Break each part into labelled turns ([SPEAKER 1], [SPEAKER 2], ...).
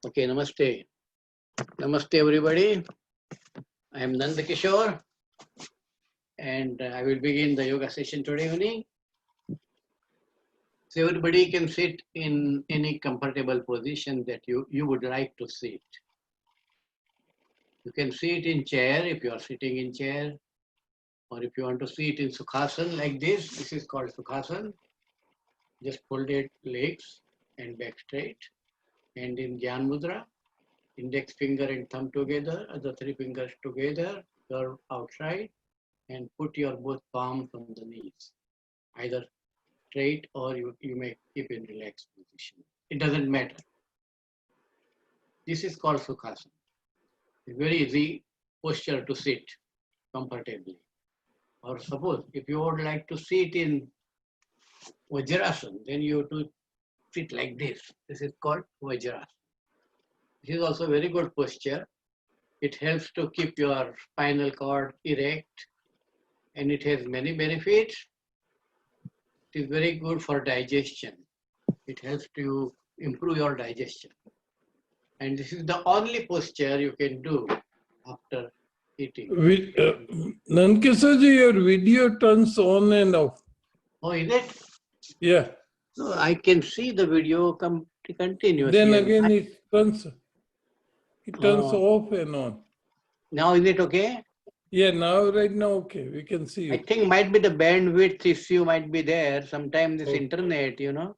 [SPEAKER 1] Okay, namaste. Namaste, everybody. I am Nandkishor, and I will begin the yoga session today evening. So everybody can sit in any comfortable position that you would like to sit. You can sit in chair if you are sitting in chair, or if you want to sit in Sukhasana like this is called Sukhasana. Just folded legs and back straight. And in Dhyan Mudra, index finger and thumb together, other three fingers together, curve outside, and put your both palms on the knees, either straight or you may keep in relaxed position. It doesn't matter. This is called Sukhasana. It's very easy posture to sit comfortably. Or suppose if you would like to sit in Vajrasana, then you have to sit like this. This is called Vajrasana. This is also a very good posture. It helps to keep your spinal cord erect, and it has many benefits. It is very good for digestion. It helps to improve your digestion. And this is the only posture you can do after eating.
[SPEAKER 2] Nandkishor ji, your video turns on and off.
[SPEAKER 1] Oh, is it?
[SPEAKER 2] Yeah.
[SPEAKER 1] So I can see the video continuously.
[SPEAKER 2] Then again it turns off and on.
[SPEAKER 1] Now is it okay?
[SPEAKER 2] Yeah, right now okay, we can see you.
[SPEAKER 1] I think might be the bandwidth issue might be there. Sometimes this internet, the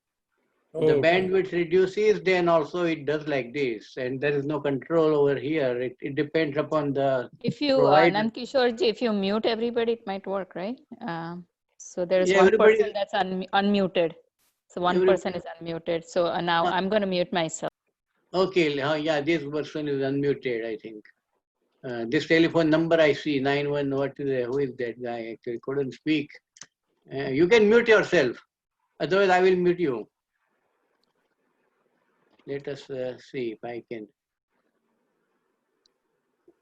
[SPEAKER 1] bandwidth reduces, then also it does like this, and there is no control over here. It depends upon the.
[SPEAKER 3] If you, Nandkishor ji, if you mute everybody, it might work, right? So there is one person that's unmuted. So one person is unmuted. So now I'm going to mute myself.
[SPEAKER 1] Okay, yeah, this person is unmuted, I think. This telephone number I see, 91, who is that guy? Actually couldn't speak. You can mute yourself. Otherwise, I will mute you. Let us see if I can.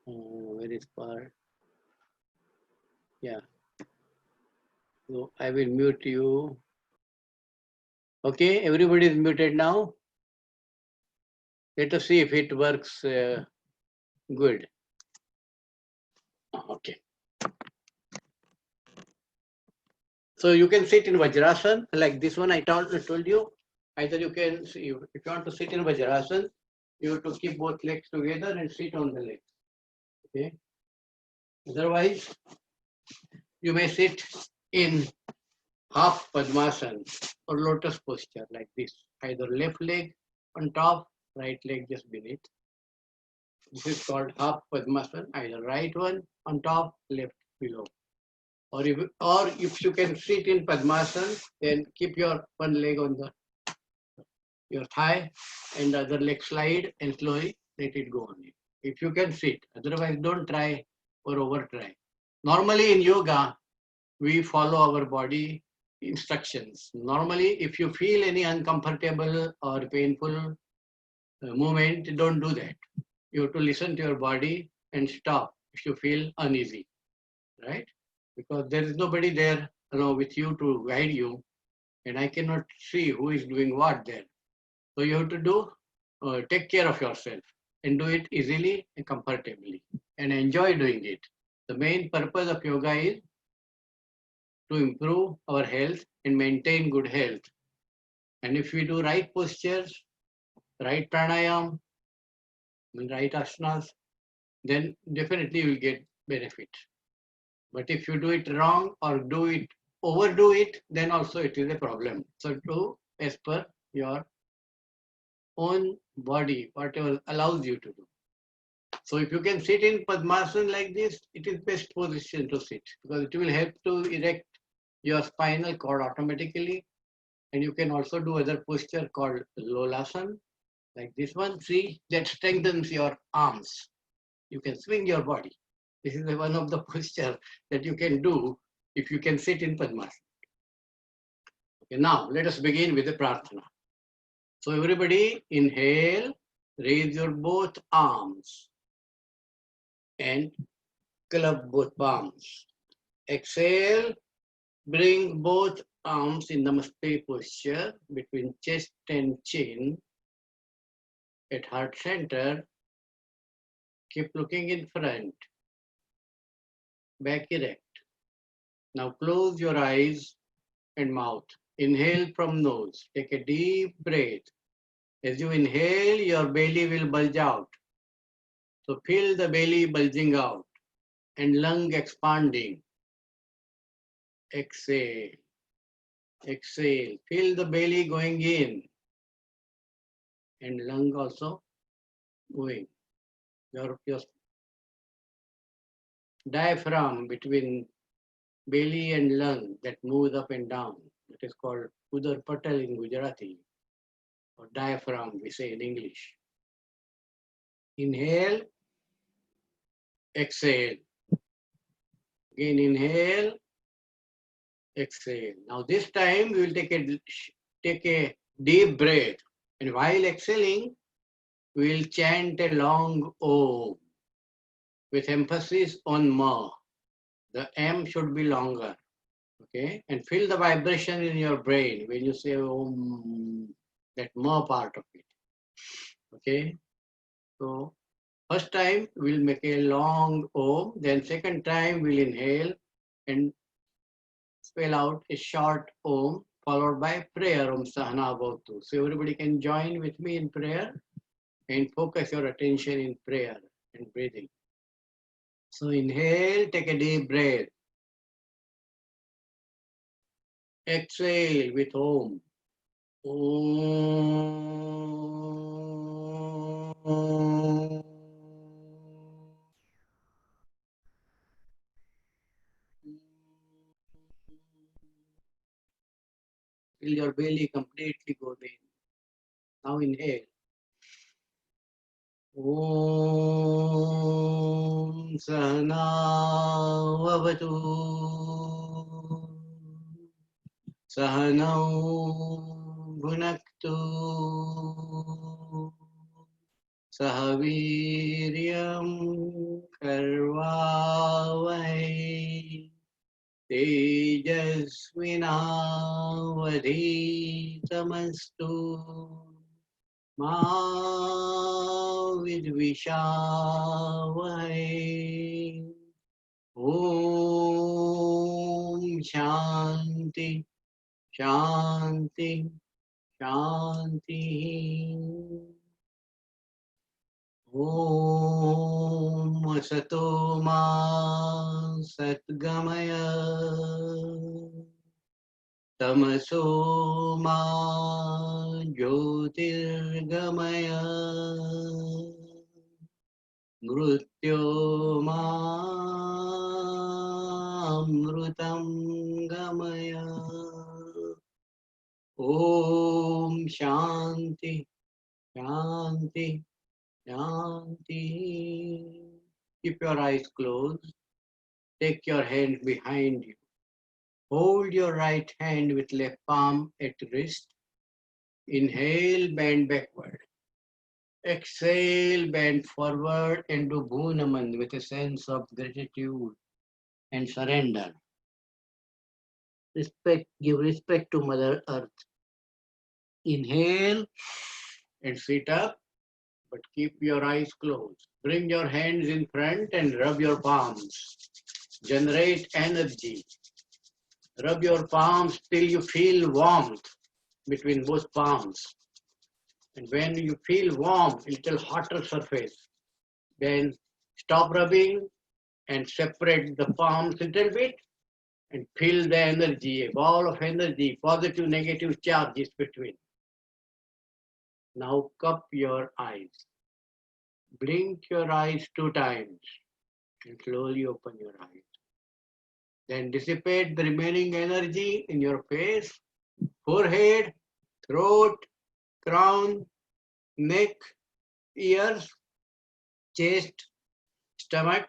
[SPEAKER 1] Where is part? Yeah. So I will mute you. Okay, everybody is muted now. Let us see if it works good. Okay. So you can sit in Vajrasana like this one I told you. Either you can, if you want to sit in Vajrasana, you have to keep both legs together and sit on the legs. Okay. Otherwise, you may sit in half Padmasana or lotus posture like this. Either left leg on top, right leg just beneath. This is called half Padmasana, either right one on top, left below. Or if you can sit in Padmasana, then keep your one leg on your thigh and the other leg slide and slowly let it go on it. If you can sit, otherwise don't try or over try. Normally in yoga, we follow our body instructions. Normally, if you feel any uncomfortable or painful movement, don't do that. You have to listen to your body and stop if you feel uneasy, right? Because there is nobody there with you to guide you, and I cannot see who is doing what there. So you have to take care of yourself and do it easily and comfortably and enjoy doing it. The main purpose of yoga is to improve our health and maintain good health. And if we do right postures, right pranayama, right asanas, then definitely you will get benefit. But if you do it wrong or overdo it, then also it is a problem. So do as per your own body, whatever allows you to do. So if you can sit in Padmasana like this, it is best position to sit because it will help to erect your spinal cord automatically. And you can also do other posture called Lolasana, like this one. See, that strengthens your arms. You can swing your body. This is one of the posture that you can do if you can sit in Padmasana. Okay, now let us begin with the prarthana. So everybody inhale, raise your both arms and club both palms. Exhale, bring both arms in Namaste posture between chest and chin at heart center. Keep looking in front, back erect. Now close your eyes and mouth. Inhale from nose. Take a deep breath. As you inhale, your belly will bulge out. So feel the belly bulging out and lung expanding. Exhale. Exhale. Feel the belly going in and lung also going. Your diaphragm between belly and lung that moves up and down. That is called Udar Patal in Gujarati, or diaphragm we say in English. Inhale, exhale. Again inhale, exhale. Now this time we will take a deep breath, and while exhaling, we will chant a long Om with emphasis on Ma. The M should be longer. Okay, and feel the vibration in your brain when you say Om, that Ma part of it. Okay, so first time we'll make a long Om, then second time we'll inhale and spell out a short Om followed by prayer Om Sahana Bhavtu. So everybody can join with me in prayer and focus your attention in prayer and breathing. So inhale, take a deep breath. Exhale with Om. Om. Feel your belly completely go in. Now inhale. Om Sahana Vavatu Sahanau Bhunaktu Sahaviryam Karvavai Tejasvinavadhitamastu Ma vidvishavai. Om Shanti, Shanti, Shanti. Om Sato Ma Satgamaya. Tamaso ma jyotirgamaya. Mrutyo ma amrutam gamaya. Om Shanti, Shanti, Shanti. Keep your eyes closed. Take your hand behind you. Hold your right hand with left palm at wrist. Inhale, bend backward. Exhale, bend forward and do Bhunaman with a sense of gratitude and surrender. Give respect to Mother Earth. Inhale and sit up, but keep your eyes closed. Bring your hands in front and rub your palms. Generate energy. Rub your palms till you feel warmth between both palms. And when you feel warm, a little hotter surface, then stop rubbing and separate the palms a little bit and feel the energy, a ball of energy, positive, negative charges between. Now cup your eyes. Blink your eyes 2 times and slowly open your eyes. Then dissipate the remaining energy in your face, forehead, throat, crown, neck, ears, chest, stomach,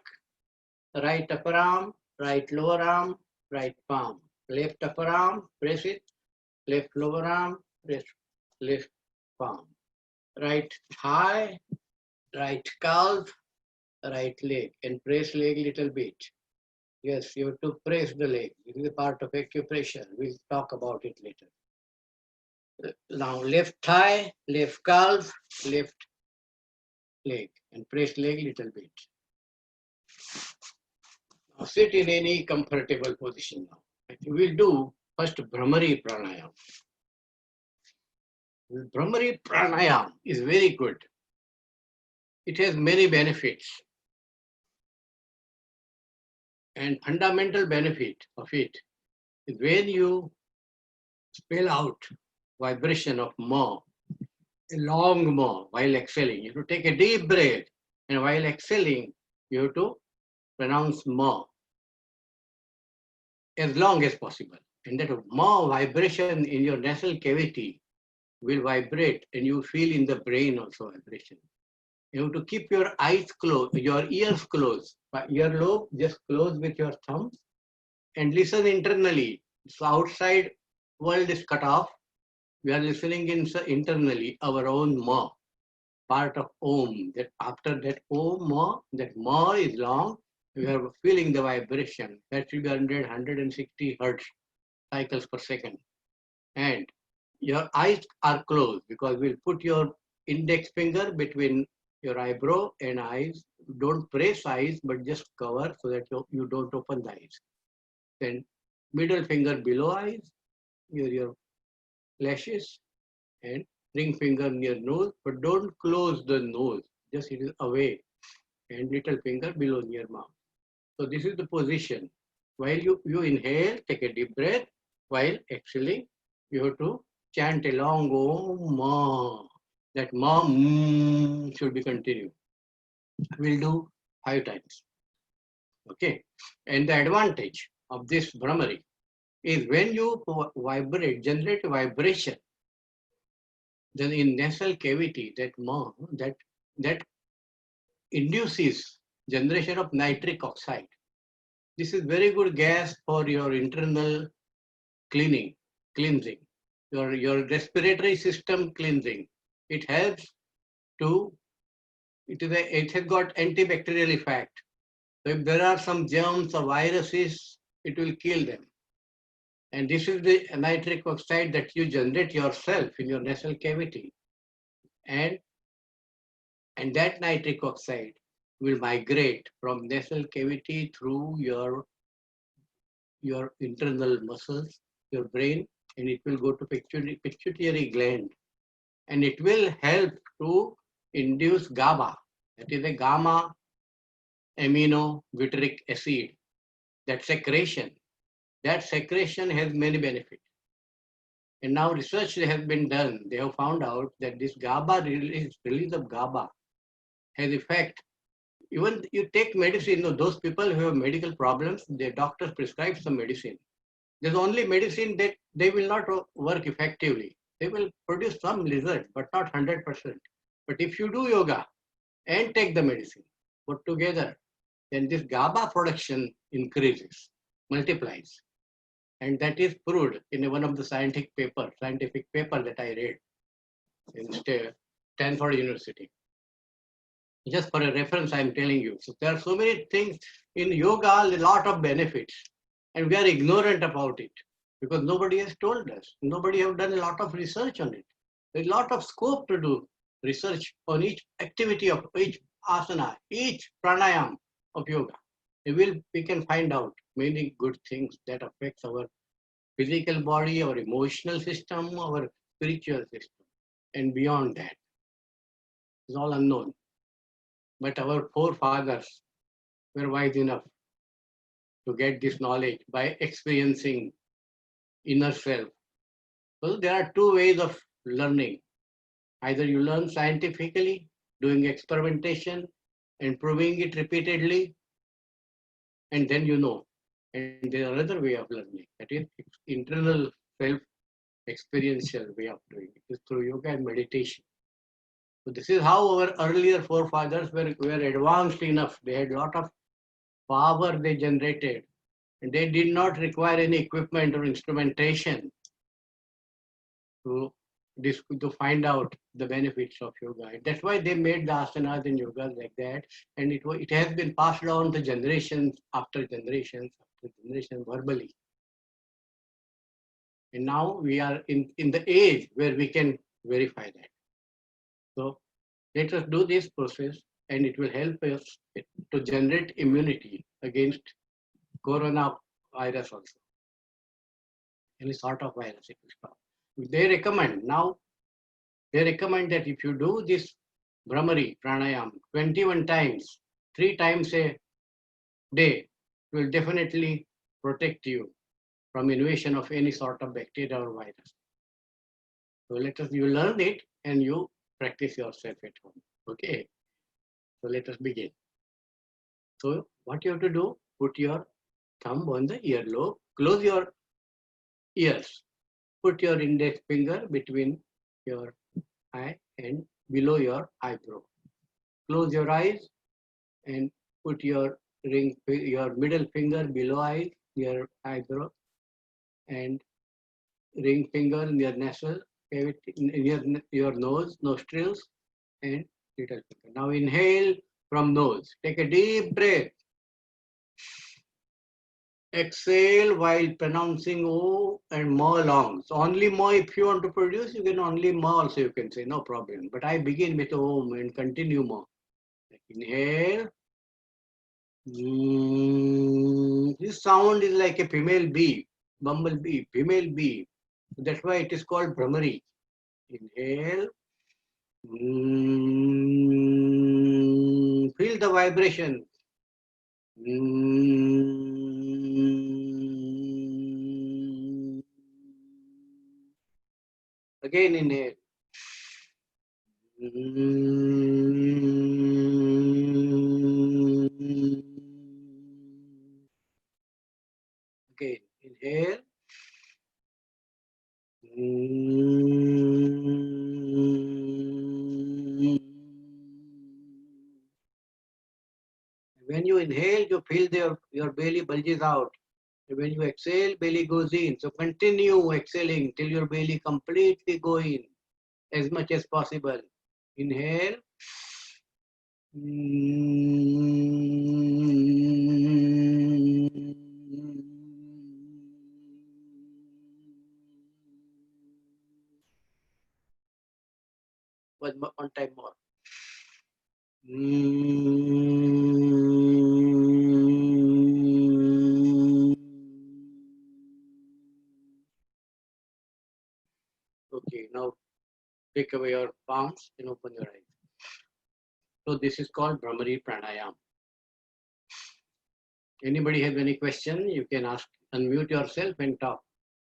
[SPEAKER 1] right upper arm, right lower arm, right palm. Left upper arm, press it. Left lower arm, press left palm. Right thigh, right calf, right leg, and press leg little bit. Yes, you have to press the leg. This is a part of acupressure. We'll talk about it later. Now left thigh, left calf, left leg and press leg little bit. Now sit in any comfortable position now. We will do first Brahmari Pranayama. Brahmari Pranayama is very good. It has many benefits. And fundamental benefit of it is when you spell out vibration of ma, a long ma while exhaling. You have to take a deep breath, and while exhaling, you have to pronounce ma as long as possible. And that ma vibration in your nasal cavity will vibrate, and you feel in the brain also vibration. You have to keep your eyes closed, your ears closed. Earlobe, just close with your thumb and listen internally. So outside world is cut off. We are listening internally our own ma, part of Om. That after that Om ma, that ma is long. We are feeling the vibration. That should be 160 hertz cycles per second. And your eyes are closed because we'll put your index finger between your eyebrow and eyes. Don't press eyes, but just cover so that you don't open the eyes. Then middle finger below eyes, your lashes, and ring finger near nose, but don't close the nose. Just it is away, and little finger below near mouth. So this is the position. While you inhale, take a deep breath. While exhaling, you have to chant along Om Ma. That Ma should be continued. We'll do 5 times. Okay. And the advantage of this Brahmari is when you vibrate, generate vibration, then in nasal cavity, that Ma, that induces generation of nitric oxide. This is very good gas for your internal cleansing, your respiratory system cleansing. It helps to, it has got antibacterial effect. So if there are some germs or viruses, it will kill them. And this is the nitric oxide that you generate yourself in your nasal cavity. And that nitric oxide will migrate from nasal cavity through your internal muscles, your brain, and it will go to pituitary gland. And it will help to induce GABA, that is a gamma amino butyric acid. That secretion has many benefits. And now research has been done. They have found out that this GABA release of GABA has effect. Even you take medicine, those people who have medical problems, their doctors prescribe some medicine. There's only medicine that they will not work effectively. They will produce some result, but not 100%. But if you do yoga and take the medicine, put together, then this GABA production increases, multiplies. And that is proved in one of the scientific paper that I read in Stanford University. Just for a reference, I'm telling you. So there are so many things in yoga, a lot of benefits, and we are ignorant about it because nobody has told us. Nobody have done a lot of research on it. There's a lot of scope to do research on each activity of each asana, each pranayama of yoga. We can find out many good things that affects our physical body, our emotional system, our spiritual system, and beyond that. It's all unknown. But our forefathers were wise enough to get this knowledge by experiencing inner self. So there are 2 ways of learning. Either you learn scientifically, doing experimentation and proving it repeatedly, and then you know. And there is another way of learning, that is internal self-experiential way of doing it. It is through yoga and meditation. So this is how our earlier forefathers were advanced enough. They had a lot of power they generated, and they did not require any equipment or instrumentation to find out the benefits of yoga. And that's why they made the asanas and yogas like that. And it has been passed on to generations after generations verbally. And now we are in the age where we can verify that. So Let us do this process and it will help us to generate immunity against coronavirus also. Any sort of virus it will stop. They recommend that if you do this Brahmari Pranayam 21 times, 3 times a day, it will definitely protect you from invasion of any sort of bacteria or virus. So you learn it and you practice yourself at home. Okay. So let us begin. So what you have to do, put your thumb on the earlobe, close your ears, put your index finger between your eye and below your eyebrow. Close your eyes and put your middle finger below your eyebrow, and ring finger in your nasal cavity, in your nose, nostrils, and little finger. Now inhale from nose. Take a deep breath. Exhale while pronouncing O and Ma long. So only Ma, if you want to produce, you can only Ma also you can say, no problem. But I begin with Om and continue Ma. Inhale. This sound is like a female bee, bumblebee, female bee. That's why it is called Brahmari. Inhale. Feel the vibration. Again inhale. Again inhale. When you inhale, you feel your belly bulges out. When you exhale, belly goes in. So continue exhaling till your belly completely go in as much as possible. Inhale. One time more. Okay, now take away your palms and open your eyes. So this is called Brahmari Pranayam. Anybody have any question? You can ask, unmute yourself and talk.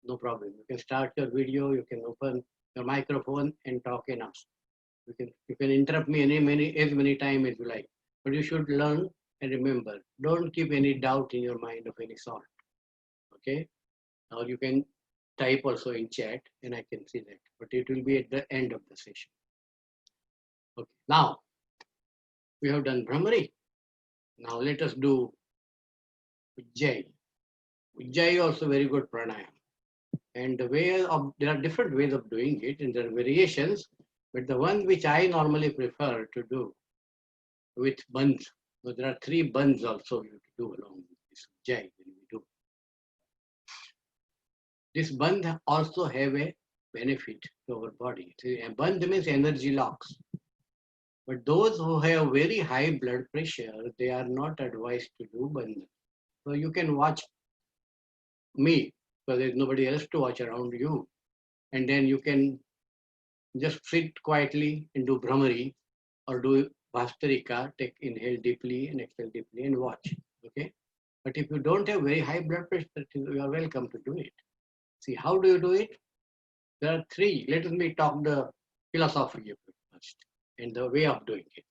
[SPEAKER 1] No problem. You can start your video, you can open your microphone and talk and ask. You can interrupt me as many times as you like. But you should learn and remember, don't keep any doubt in your mind of any sort. Okay? Now you can type also in chat and I can see that. But it will be at the end of the session. Okay. Now, we have done Brahmari. Now let us do Ujjayi. Ujjayi also very good pranayam. And there are different ways of doing it and there are variations, but the one which I normally prefer to do with bandh. So there are 3 bandhs also you do along with this Ujjayi when we do. This bandh also have a benefit to our body. Bandh means energy locks. But those who have very high blood pressure, they are not advised to do bandh. So you can watch me, because there's nobody else to watch around you. And then you can just sit quietly and do Brahmari or do Vastarika, inhale deeply and exhale deeply and watch. Okay. But if you don't have very high blood pressure, you are welcome to do it. See, how do you do it? There are 3. Let me talk the philosophy of it first and the way of doing it.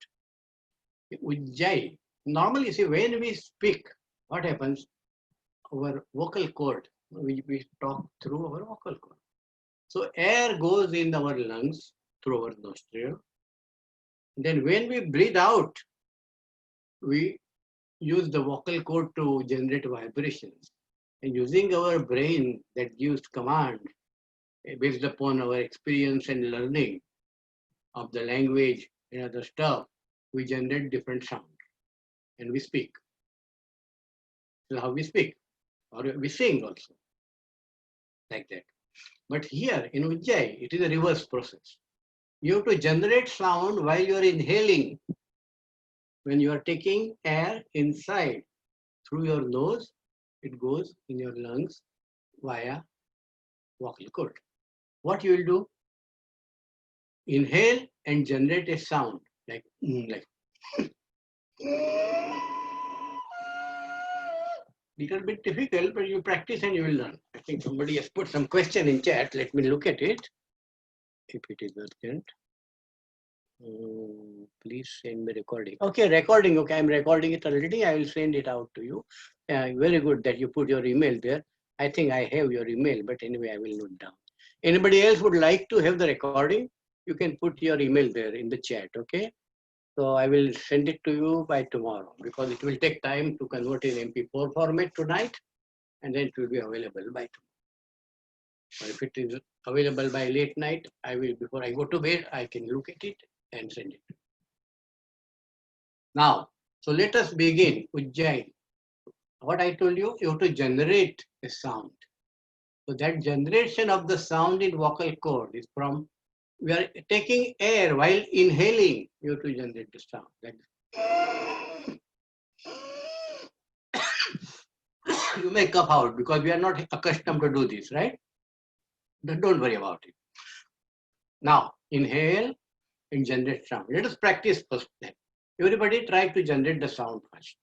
[SPEAKER 1] Ujjayi. Normally, see, when we speak, what happens? Our vocal cord, we talk through our vocal cord. So air goes in our lungs through our nostril. Then when we breathe out, we use the vocal cord to generate vibrations. And using our brain that gives command based upon our experience and learning of the language and other stuff, we generate different sounds and we speak. So how we speak, or we sing also, like that. But here in Ujjayi, it is a reverse process. You have to generate sound while you are inhaling. When you are taking air inside through your nose, it goes in your lungs via vocal cord. What you will do? Inhale and generate a sound like. Little bit difficult, but you practice and you will learn. I think somebody has put some question in chat. Let me look at it. If it is urgent. Please send me recording. Okay, recording. Okay, I'm recording it already. I will send it out to you. Very good that you put your email there. I think I have your email, but anyway, I will note down. Anybody else would like to have the recording? You can put your email there in the chat, okay? So I will send it to you by tomorrow because it will take time to convert in MP4 format tonight, and then it will be available by tomorrow. Or if it is available by late night, I will, before I go to bed, I can look at it and send it. Now, so let us begin Ujjain. What I told you, you have to generate a sound. So that generation of the sound in vocal cord is from, we are taking air while inhaling, you have to generate the sound. Like you may cough out because we are not accustomed to do this, right? Don't worry about it. Now, inhale and generate sound. Let us practice first then. Everybody try to generate the sound first.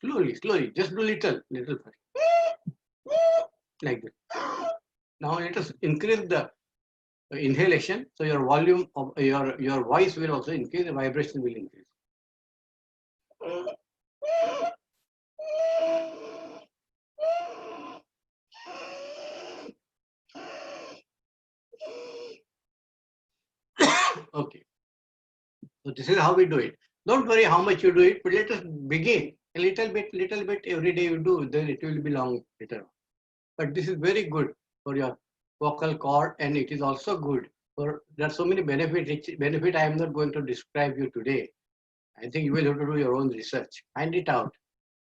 [SPEAKER 1] Slowly, slowly, just do little first. Like this. Now let us increase the inhalation. So your volume of your voice will also increase, the vibration will increase. Okay. So this is how we do it. Don't worry how much you do it, but let us begin. A little bit every day you do, then it will be long later on. But this is very good for your vocal cord, and it is also good for, there are so many benefits. Benefit I am not going to describe you today. I think you will have to do your own research. Find it out.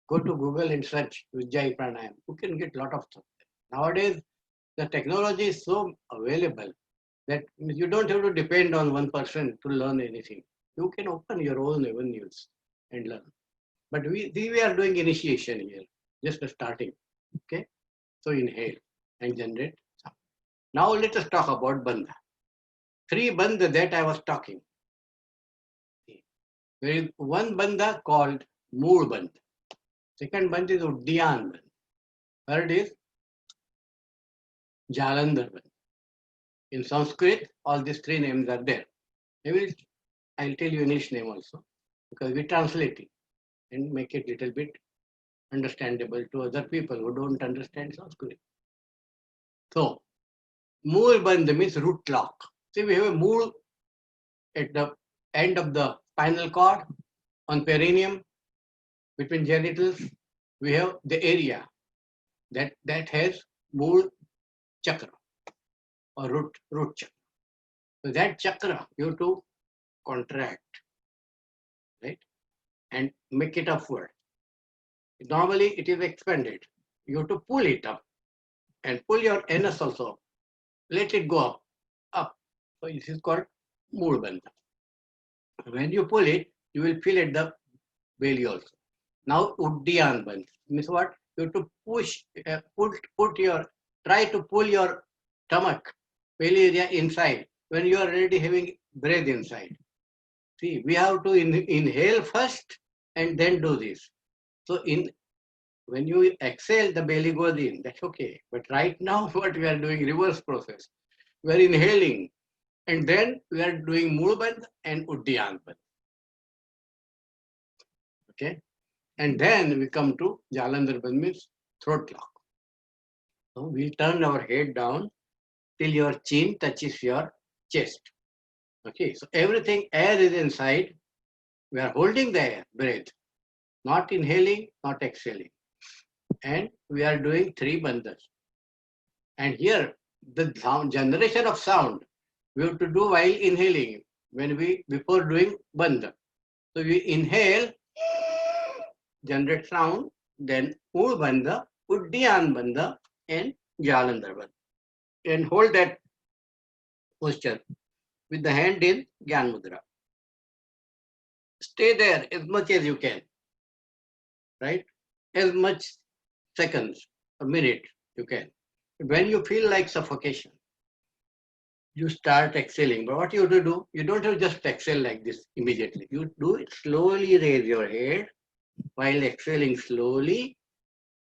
[SPEAKER 1] Go to Google and search Ujjayi Pranayama. You can get a lot of stuff. Nowadays, the technology is so available that you don't have to depend on one person to learn anything. You can open your own avenues and learn. But we are doing initiation here, just starting. Okay? So inhale and generate sound. Now let us talk about bandha. 3 bandha that I was talking. There is one bandha called mood bandha. Second bandha is Uddiyan bandha. Third is Jalandhar bandha. In Sanskrit, all these 3 names are there. I'll tell you English name also, because we translate it and make it little bit understandable to other people who don't understand Sanskrit. So, mool bandha means root lock. See, we have a mool at the end of the spinal cord on perineum between genitals. We have the area that has mool chakra or root chakra. So that chakra you have to contract, right, and make it upward. Normally it is expanded. You have to pull it up and pull your anus also. Let it go up. So this is called mool bandha. When you pull it, you will feel at the belly also. Now Uddiyan bandha means what? You have to push, try to pull your stomach, belly area inside when you are already having breath inside. See, we have to inhale first and then do this. So when you exhale, the belly goes in. That's okay. But right now, what we are doing, reverse process. We are inhaling, and then we are doing mool bandha and Uddiyan bandha. Okay, and then we come to Jalandhar bandha, means throat lock. So we turn our head down till your chin touches your chest. Okay, so everything, air is inside. We are holding the air, breath, not inhaling, not exhaling. And we are doing 3 bandhas. And here, the sound, generation of sound, we have to do while inhaling, before doing bandha. So we inhale, generate sound, then mool bandha, Uddiyan bandha, and Jalandhar bandha. and hold that posture with the hand in Gyan Mudra. Stay there as much as you can, right? As much seconds, a minute you can. When you feel like suffocation, you start exhaling. But what you have to do, you don't have to just exhale like this immediately. You do it slowly, raise your head while exhaling slowly.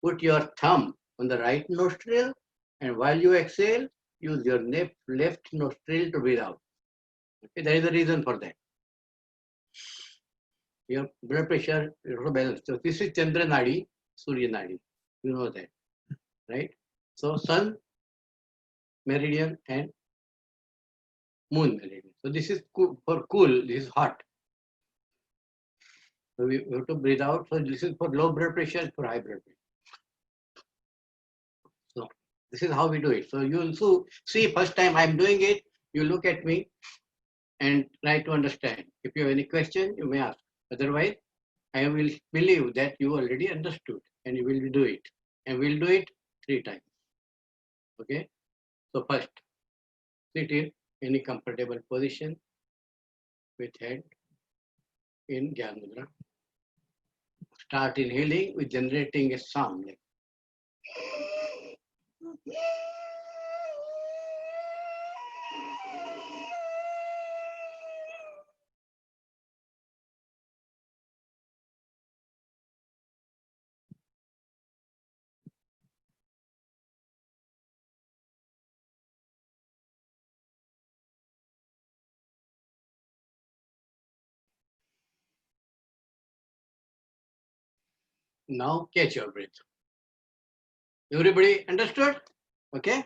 [SPEAKER 1] Put your thumb on the right nostril, and while you exhale, use your left nostril to breathe out. Okay, there is a reason for that. Your blood pressure is balanced. So this is Chandra Nadi, Surya Nadi. You know that, right? So sun, meridian, and moon meridian. So this is cool, for cool, this is hot. So we have to breathe out. So this is for low blood pressure, for high blood pressure. So this is how we do it. So you also see first time I'm doing it, you look at me and try to understand. If you have any question, you may ask. Otherwise, I will believe that you already understood and you will do it. And we'll do it 3 times. Okay? So first, sit in any comfortable position with head in Gyan Mudra. Start inhaling with generating a sound like now catch your breath. Everybody understood? Okay?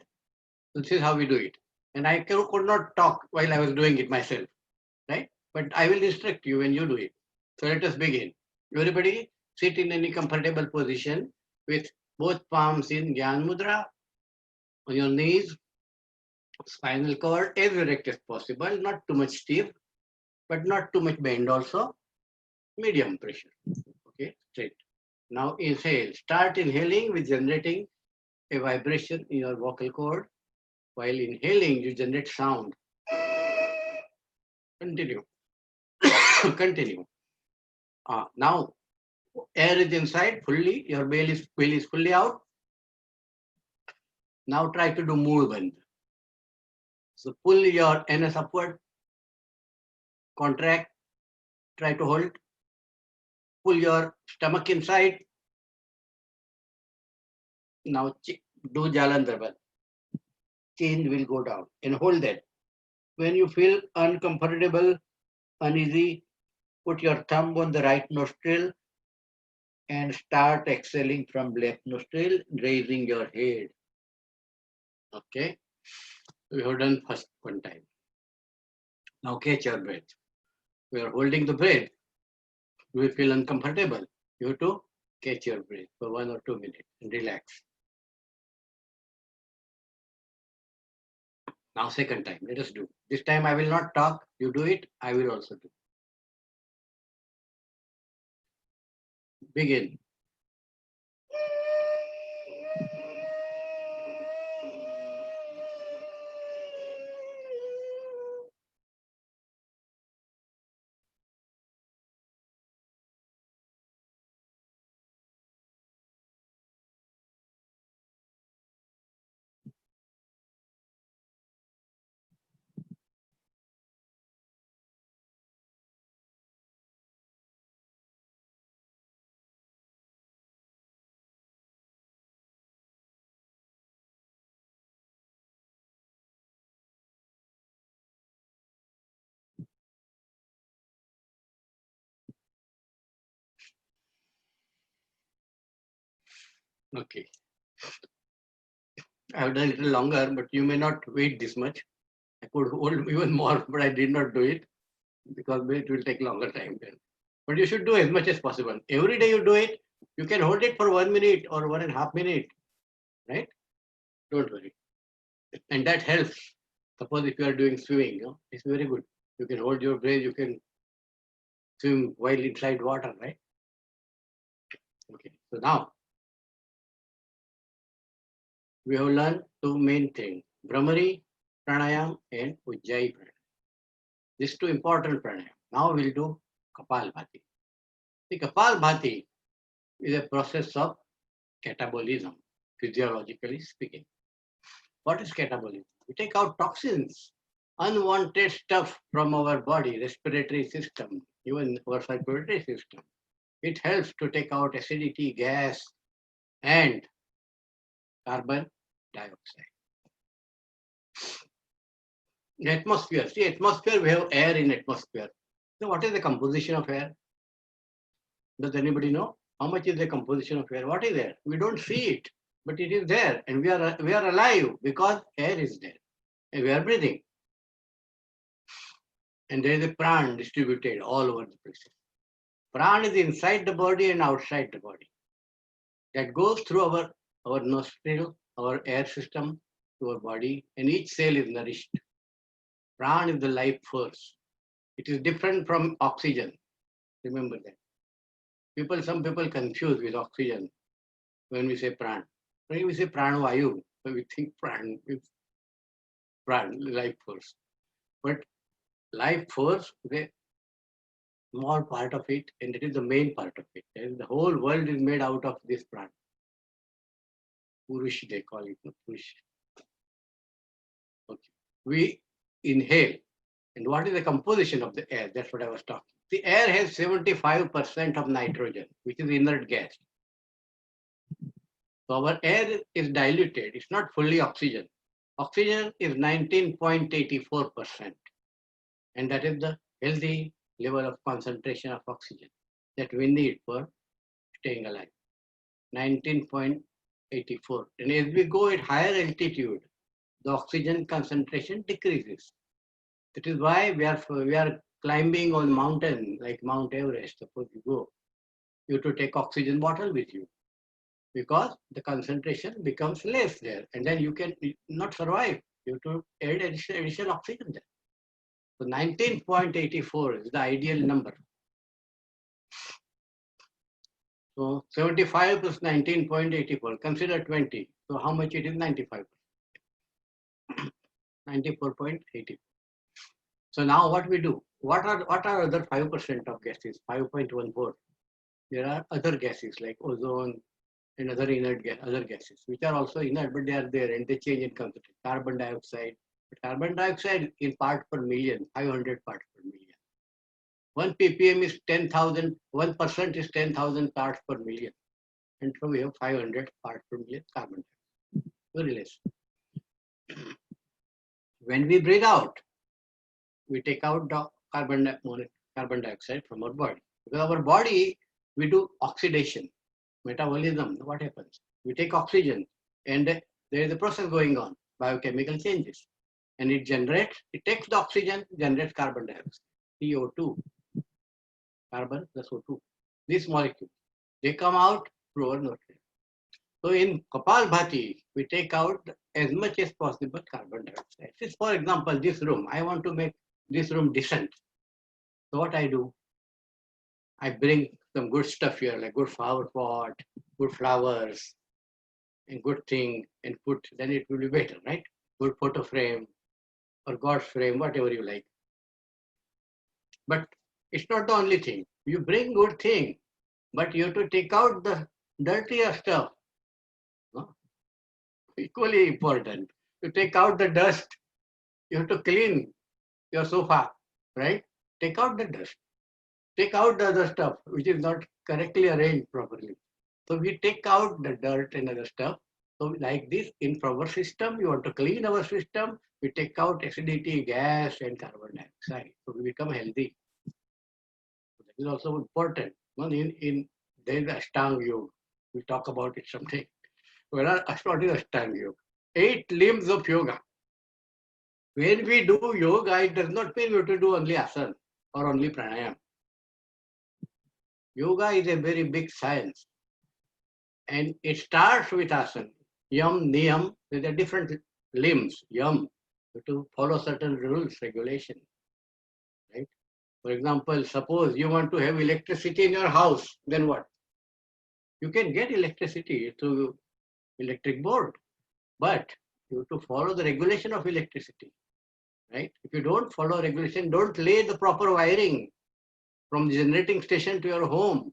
[SPEAKER 1] This is how we do it. And I could not talk while I was doing it myself, right? But I will instruct you when you do it. So let us begin. Everybody sit in any comfortable position with both palms in Gyan Mudra, on your knees, spinal cord as erect as possible, not too much stiff, but not too much bend also, medium pressure. Okay, straight. Now inhale. Start inhaling with generating a vibration in your vocal cord. While inhaling, you generate sound. Continue. Continue. Now, air is inside fully. Your belly is fully out. Now try to do movement. So pull your anus upward. Contract. Try to hold. Pull your stomach inside. Now do Jalandhar. Chin will go down and hold that. When you feel uncomfortable, uneasy, put your thumb on the right nostril and start exhaling from left nostril, raising your head. Okay, we have done first one time. Now catch your breath. We are holding the breath. We feel uncomfortable. You have to catch your breath for 1 or 2 minutes and relax. Now second time, let us do. This time I will not talk. You do it. I will also do. Begin. Okay. I have done a little longer, but you may not wait this much. I could hold even more, but I did not do it because it will take longer time then. But you should do as much as possible. Every day you do it, you can hold it for 1 minute or 1.5 minutes, right? Don't worry. And that helps. Suppose if you are doing swimming, it's very good. You can hold your breath, you can swim while inside water, right? Okay, so now we have learned 2 main things. Brahmari Pranayama and Ujjayi Pranayama. These two important pranayama. Now we'll do Kapalbhati. The Kapalbhati is a process of catabolism, physiologically speaking. What is catabolism? We take out toxins, unwanted stuff from our body, respiratory system, even our circulatory system. It helps to take out acidity, gas, and carbon dioxide. In atmosphere, see, atmosphere, we have air in atmosphere. So what is the composition of air? Does anybody know? How much is the composition of air? What is there? We don't see it, but it is there, and we are alive because air is there, and we are breathing. And there is a pran distributed all over the places. Pran is inside the body and outside the body. That goes through our nostril, our air system, to our body, and each cell is nourished. Pran is the life force. It is different from oxygen. Remember that. Some people confuse with oxygen when we say pran. When we say pranavayu, we think pran is life force. But life force is a small part of it, and it is the main part of it. And the whole world is made out of this pran. Purush, they call it, Purush. Okay. We inhale. And what is the composition of the air? That's what I was talking. The air has 75% of nitrogen, which is inert gas. So our air is diluted. It's not fully oxygen. Oxygen is 19.84%. And that is the healthy level of concentration of oxygen that we need for staying alive. 19.84. And as we go at higher altitude, the oxygen concentration decreases. That is why we are climbing on mountain like Mount Everest. Suppose you go, you have to take oxygen bottle with you because the concentration becomes less there, and then you can not survive. You have to add additional oxygen there. So 19.84 is the ideal number. So 75 plus 19.84, consider 20. So how much it is? 95. 94.84. So now what we do? What are other 5% of gases? 5.14. There are other gases like ozone and other other gases, which are also inert, but they are there and they change in concentration. Carbon dioxide. But carbon dioxide in part per million, 500 parts per million. 1 ppm is 10,000, 1% is 10,000 parts per million. And so we have 500 parts per million carbon dioxide. Very less. When we breathe out, we take out the carbon dioxide from our body. Because our body, we do oxidation, metabolism. What happens? We take oxygen and there is a process going on, biochemical changes. And it takes the oxygen, generates carbon dioxide, CO2, carbon plus O2. These molecules, they come out through our nostrils. So in Kapalbhati, we take out as much as possible carbon dioxide. This, for example, this room, I want to make this room decent. So what I do? I bring some good stuff here, like good flower pot, good flowers, and good thing, and put, then it will be better, right? Good photo frame or God's frame, whatever you like. But it's not the only thing. You bring good thing, but you have to take out the dirtier stuff. No? Equally important. You take out the dust. You have to clean your sofa, right? Take out the dust. Take out the other stuff which is not correctly arranged properly. So we take out the dirt and other stuff. So like this, in our system, you want to clean our system, we take out acidity, gas, and carbon dioxide. So we become healthy. So that is also important. There is Ashtanga Yoga. We talk about it someday. What is Ashtanga Yoga? 8 limbs of yoga. When we do yoga, it does not mean we have to do only asana or only pranayama. Yoga is a very big science. And it starts with asana. Yam, niyam, there are different limbs. Yam, to follow certain rules, regulations. Right? For example, suppose you want to have electricity in your house, then what? You can get electricity through electric board. But You have to follow the regulation of electricity, right? If you don't follow regulation, don't lay the proper wiring from the generating station to your home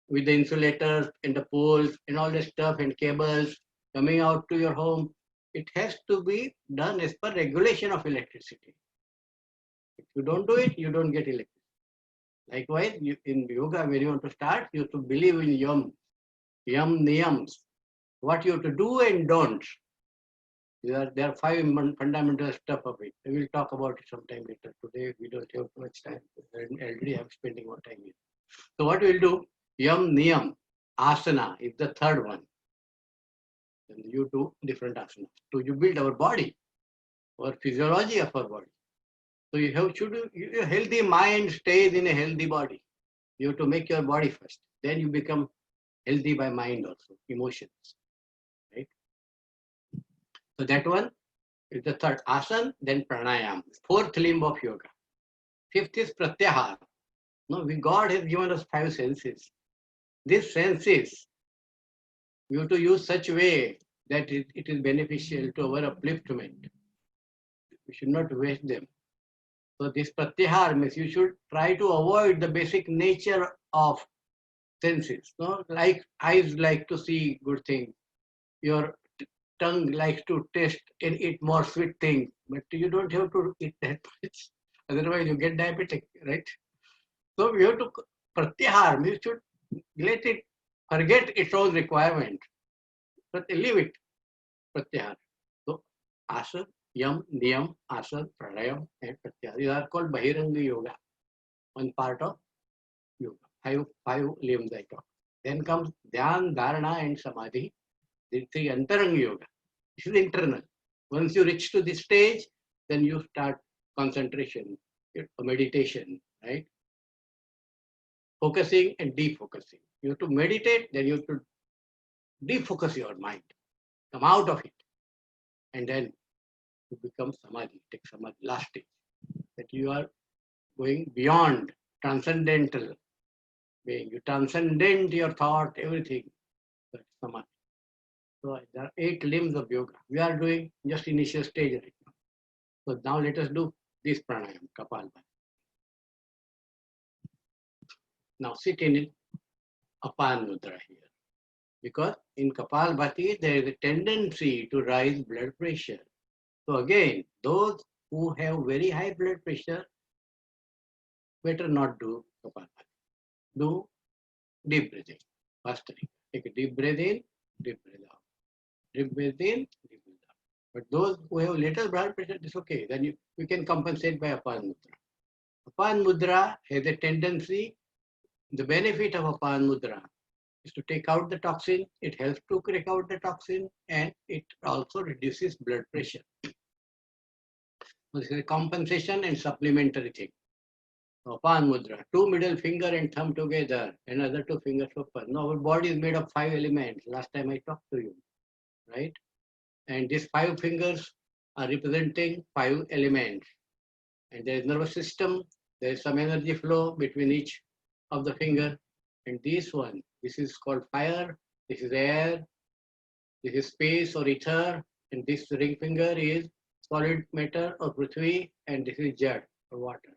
[SPEAKER 1] with the insulators and the poles and all the stuff and cables coming out to your home. It has to be done as per regulation of electricity. If you don't do it, you don't get electricity. Likewise, in yoga, when you want to start, you have to believe in yam niyams, what you have to do and don't. There are 5 fundamental stuff of it. We will talk about it sometime later. Today, we don't have too much time. Already I'm spending more time here. So what we'll do, yam niyam, asana is the third one. And you do different asanas. So you build our body, our physiology of our body. So you have to do, a healthy mind stays in a healthy body. You have to make your body first. Then you become healthy by mind also, emotions. Right? So that one is the third. Asana, then pranayama. Fourth limb of yoga. Fifth is pratyahara. No, God has given us 5 senses. These senses, you have to use such way that it is beneficial to our upliftment. We should not waste them. So this pratyahara means you should try to avoid the basic nature of senses. No? Like eyes like to see good things. Your tongue likes to taste and eat more sweet things. But you don't have to eat that much. Otherwise you get diabetic, right? So we have to pratyahara means you should let it forget its own requirement. But leave it. Pratyahara. So asana, yam, niyam, asana, pranayam, and pratyahara. These are called bahiranga yoga. One part of yoga. Five limbs I talk. Then comes dhyan, dharana, and samadhi. These 3 antaranga yoga. This is internal. Once you reach to this stage, then you start concentration, meditation, right? Focusing and defocusing. You have to meditate, then you have to defocus your mind, come out of it, and then you become samadhi, take samadhi, last stage, that you are going beyond, transcendental being. You transcendent your thought, everything. That's samadhi. So there are 8 limbs of yoga. We are doing just initial stage right now. So now let us do this pranayama, Kapalabhati. Now sit in Apan Mudra here. Because in Kapalabhati, there is a tendency to rise blood pressure. So again, those who have very high blood pressure, better not do Kapalabhati. Do deep breathing. First thing, take a deep breath in, deep breath out. Deep breath in, deep breath out. But those who have little blood pressure, it's okay. Then you can compensate by Apan Mudra. Apan Mudra has a tendency, the benefit of Apan Mudra is to take out the toxin. It helps to take out the toxin and it also reduces blood pressure. So this is a compensation and supplementary thing. Apan Mudra, 2 middle finger and thumb together, another 2 fingers open. Now our body is made of 5 elements. Last time I talked to you, right? And these 5 fingers are representing 5 elements. And there is nervous system. There is some energy flow between each of the finger. And this one, this is called fire. This is air. This is space or ether. And this ring finger is solid matter or prithvi. And this is jad or water.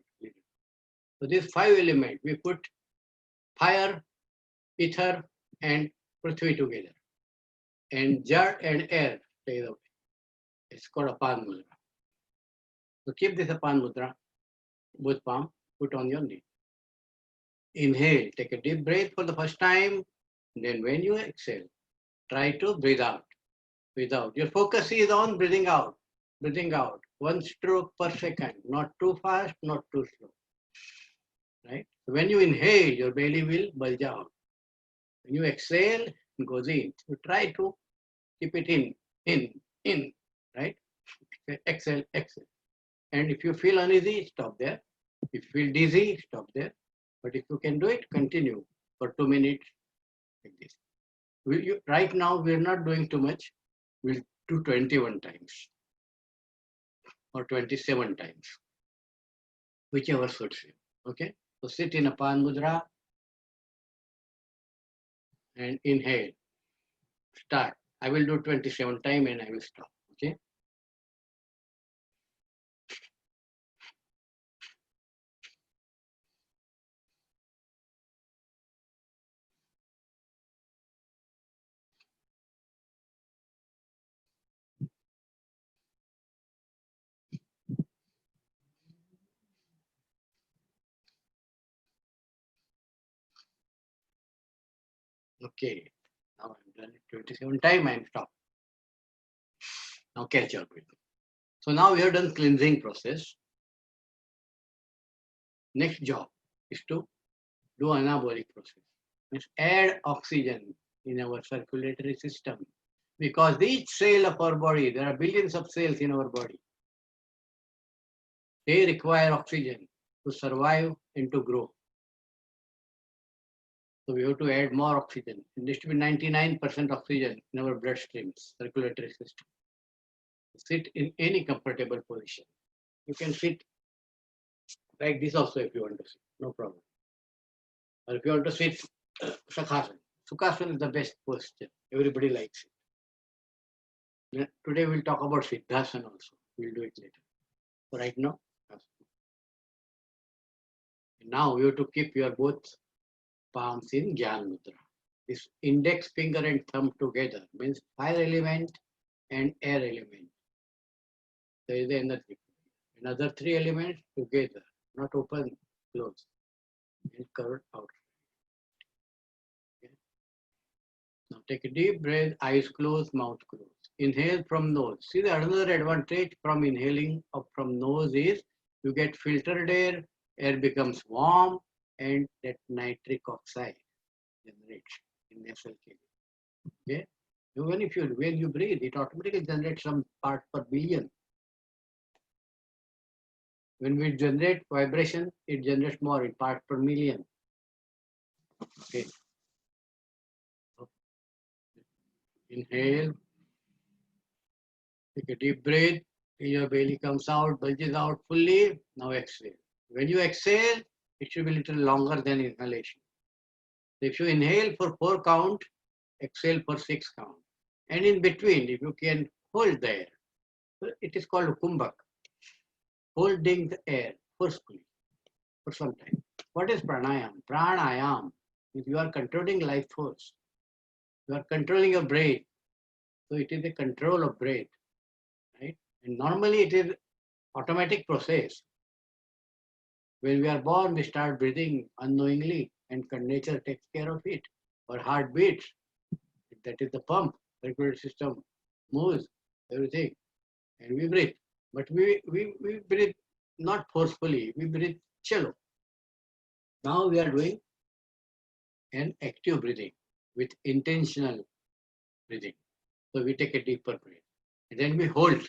[SPEAKER 1] So these 5 elements, we put fire, ether, and prithvi together. And jad and air stay away. It's called Apan Mudra. So keep this Apan Mudra, both palm, put on your knee. Inhale, take a deep breath for the first time. Then when you exhale, try to breathe out. Breathe out. Your focus is on breathing out. Breathing out. 1 stroke per second. Not too fast, not too slow. Right? So when you inhale, your belly will bulge out. When you exhale, it goes in. You try to keep it in. Right? Exhale, exhale. And if you feel uneasy, stop there. If you feel dizzy, stop there. But if you can do it, continue for 2 minutes like this. Right now, we're not doing too much. We'll do 21 times or 27 times, whichever suits you. Okay? So sit in Apan Mudra and inhale. Start. I will do 27 times and I will stop. Okay. Okay. Now I've done it 27 times and stop. Now catch your breath. So now we have done cleansing process. Next job is to do anabolic process. Means add oxygen in our circulatory system. Because each cell of our body, there are billions of cells in our body. They require oxygen to survive and to grow. So we have to add more oxygen. It needs to be 99% oxygen in our bloodstreams, circulatory system. Sit in any comfortable position. You can sit like this also if you want to sit, no problem. Or if you want to sit Sukhasana. Sukhasana is the best posture. Everybody likes it. Today we'll talk about Siddhasana also. We'll do it later. So right now, now you have to keep your both palms in Jnana Mudra. This index finger and thumb together means fire element and air element. There is the energy. Another three elements together, not open, close, and curved out. Okay. Now take a deep breath, eyes closed, mouth closed. Inhale from nose. See, the another advantage from inhaling up from nose is you get filtered air becomes warm, and that nitric oxide generates in nasal cavity. Okay. Even if when you breathe, it automatically generates some part per billion. When we generate vibration, it generates more in part per million. Okay. Inhale. Take a deep breath. Your belly comes out, bulges out fully. Now exhale. When you exhale, it should be a little longer than inhalation. If you inhale for 4 count, exhale for 6 count. And in between, if you can hold the air, it is called kumbhak. Holding the air forcefully for some time. What is pranayama? Pranayama is you are controlling life force. You are controlling your breath. So it is the control of breath, right? And normally it is automatic process. When we are born, we start breathing unknowingly, and nature takes care of it. Our heart beats. That is the pump. Circulatory system moves, everything, and we breathe. But we breathe not forcefully. We breathe shallow. Now we are doing an active breathing with intentional breathing. So we take a deeper breath, and then we hold.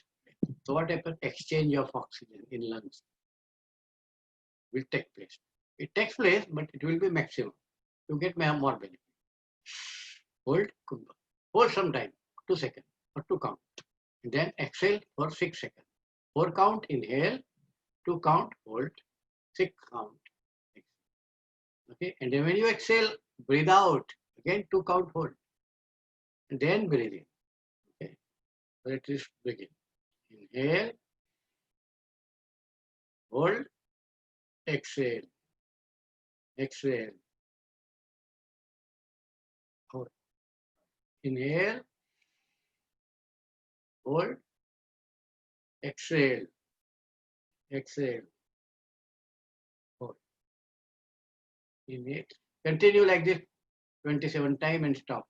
[SPEAKER 1] So what happens? Exchange of oxygen in lungs will take place. It takes place, but it will be maximum. You get more benefit. Hold, kumbha. Hold some time, 2 seconds or 2 count. And then exhale for 6 seconds. 4 count, inhale, 2 count, hold, 6 count. Okay, and then when you exhale, breathe out. Again, 2 count, hold. And then breathe in. Okay, so let us begin. Inhale, hold, exhale, exhale, hold. Inhale, hold, exhale, exhale, hold. Inhale. Continue like this 27 times and stop.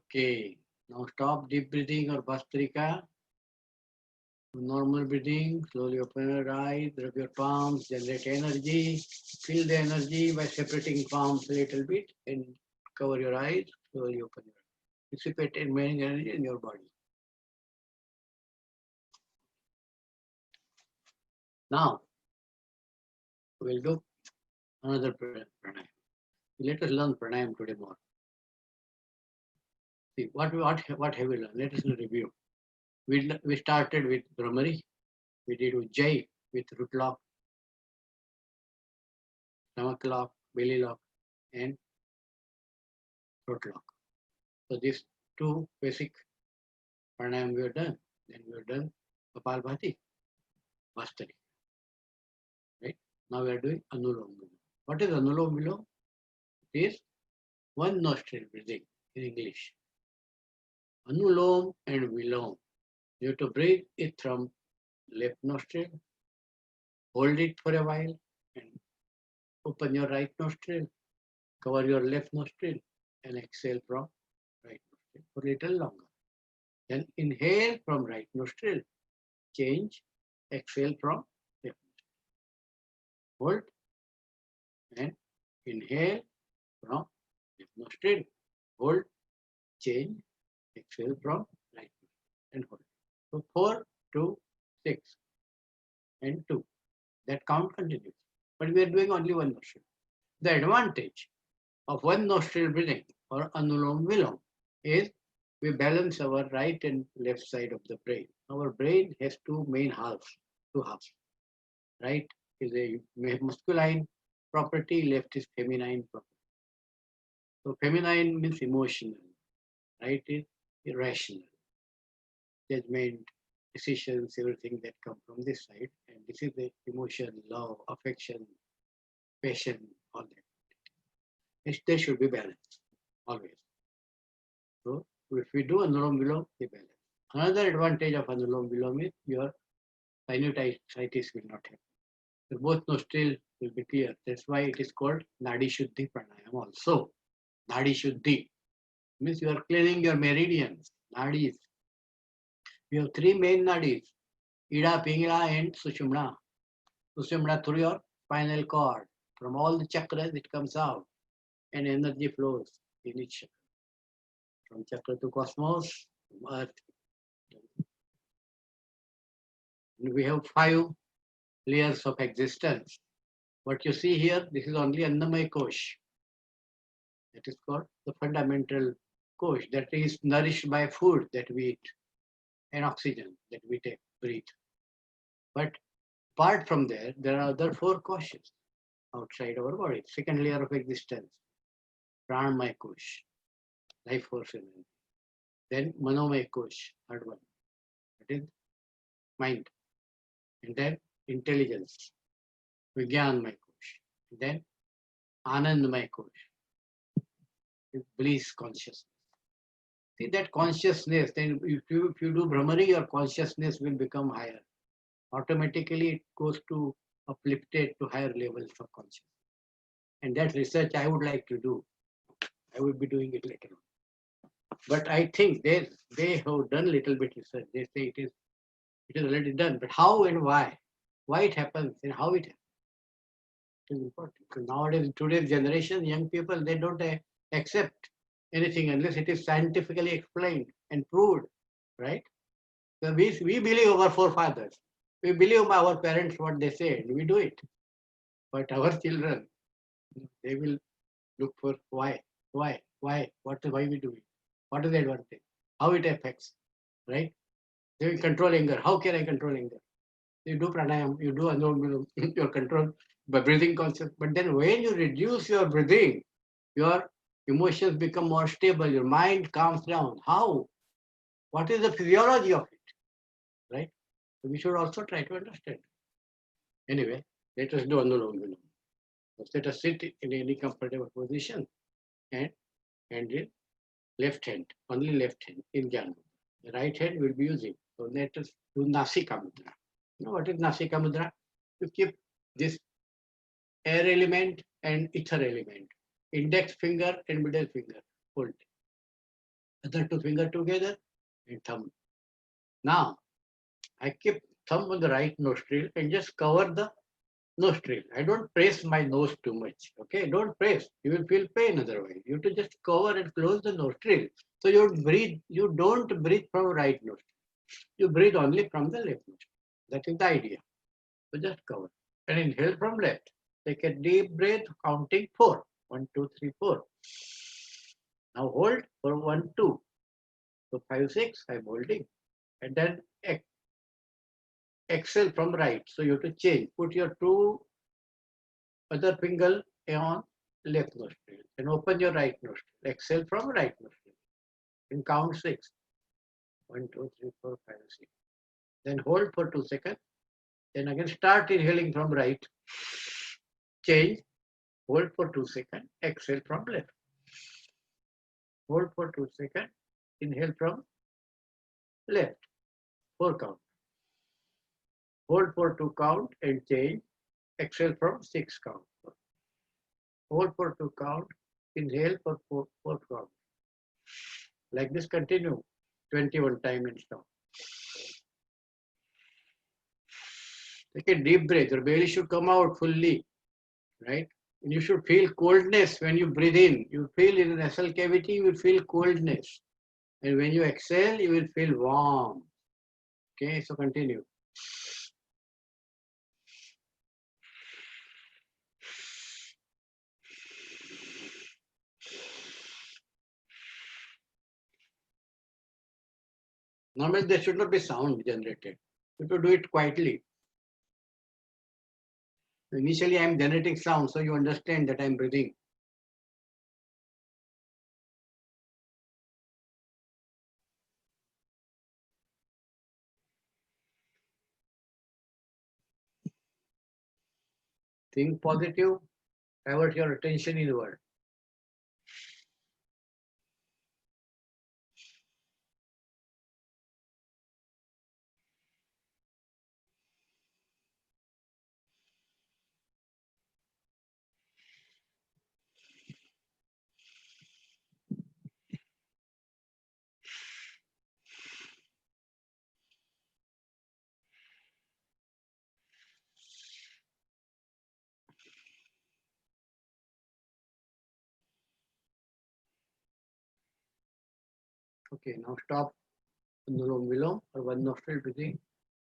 [SPEAKER 1] Okay. Now stop deep breathing or Bhastrika. Normal breathing. Slowly open your eyes, rub your palms, generate energy. Feel the energy by separating palms a little bit and cover your eyes. Slowly open your eyes. Dissipate remaining energy in your body. Now, we'll do another pranayama. Let us learn pranayama today more. See, what have we learned? Let us review. We started with Brahmari. We did Ujjayi with root lock, stomach lock, belly lock, and throat lock. So these two basic pranayama we have done. Then we have done Kapalbhati, Bhastrika. Right? Now we are doing Anulom Vilom. What is Anulom Vilom? It is one nostril breathing in English. Anulom and Vilom. You have to breathe it from left nostril, hold it for a while, and open your right nostril, cover your left nostril, and exhale from right nostril for a little longer. Then inhale from right nostril, change, exhale from left nostril. Hold and inhale from left nostril, hold, change, exhale from right nostril, and hold. So 4, 2, 6, and 2. That count continues. But we are doing only one nostril. The advantage of one nostril breathing or Anulom Vilom is we balance our right and left side of the brain. Our brain has two main halves, two halves. Right is a masculine property, left is feminine property. So feminine means emotional, right is irrational. Judgment, decisions, everything that come from this side. And this is the emotion, love, affection, passion, all that. They should be balanced, always. So if we do Anulom Vilom, they balance. Another advantage of Anulom Vilom is your sinusitis will not happen. So both nostrils will be clear. That's why it is called Nadi Shuddhi Pranayama also. Nadi Shuddhi means you are clearing your meridians, nadis. You have three main nadis, Ida, Pingala, and Sushumna. Sushumna through your spinal cord. From all the chakras it comes out and energy flows in each chakra. From chakra to cosmos, from earth. And we have 5 layers of existence. What you see here, this is only Annamaya Kosh. That is called the fundamental kosh that is nourished by food that we eat and oxygen that we take, breathe. But apart from there, there are other 4 koshes outside our body. Second layer of existence, Pranamaya Kosh, life force energy. Then Manomaya Kosh, third one, that is mind. And then intelligence, Vijnanamaya Kosh. And then Anandamaya Kosh, bliss consciousness. See that consciousness, then if you do Brahmari, your consciousness will become higher. Automatically it goes to uplifted to higher levels of consciousness. And that research I would like to do. I will be doing it later on. But I think they have done little bit research. They say it is already done. But how and why? Why it happens and how it happens? It is important. Because nowadays, in today's generation, young people, they don't accept anything unless it is scientifically explained and proved, right? So we believe our forefathers. We believe our parents what they say, and we do it. But our children, they will look for why, why we do it? What is the advantage? How it affects, right? They will control anger. How can I control anger? You do pranayama, you do Anulom Vilom, your control by breathing conscious. But then when you reduce your breathing, your emotions become more stable, your mind calms down. How? What is the physiology of it? Right? So we should also try to understand. Anyway, let us do Anulom Vilom. Let us sit in any comfortable position and in left hand, only left hand in Jnana. The right hand we'll be using. So let us do Nasika Mudra. You know what is Nasika Mudra? You keep this air element and ether element, index finger and middle finger, hold. Other two fingers together and thumb. Now, I keep thumb on the right nostril and just cover the nostril. I don't press my nose too much. Okay, don't press. You will feel pain otherwise. You have to just cover and close the nostril. So you breathe. You don't breathe from right nostril. You breathe only from the left nostril. That is the idea. So just cover and inhale from left. Take a deep breath, counting 4. 1, 2, 3, 4. Now hold for 1, 2. So 5, 6. I'm holding, and then exhale from right. So you have to change. Put your two other finger on left nostril and open your right nostril. Exhale from right nostril and count 6. 1, 2, 3, 4, 5, 6. Then hold for 2 seconds. Then again start inhaling from right. Change. Hold for 2 seconds. Exhale from left. Hold for 2 seconds. Inhale from left. 4 count. Hold for 2 count and change. Exhale from 6 count. Hold for 2 count. Inhale for 4 count. Like this continue 21 times and stop. Take a deep breath. Your belly should come out fully, right? And you should feel coldness when you breathe in. You feel in the nasal cavity, you will feel coldness. And when you exhale, you will feel warm. Okay, so continue. Normally, there should not be sound generated. You have to do it quietly. Initially, I am generating sound, so you understand that I am breathing. Think positive, divert your attention inward. Okay, now stop Anulom Vilom or one nostril breathing.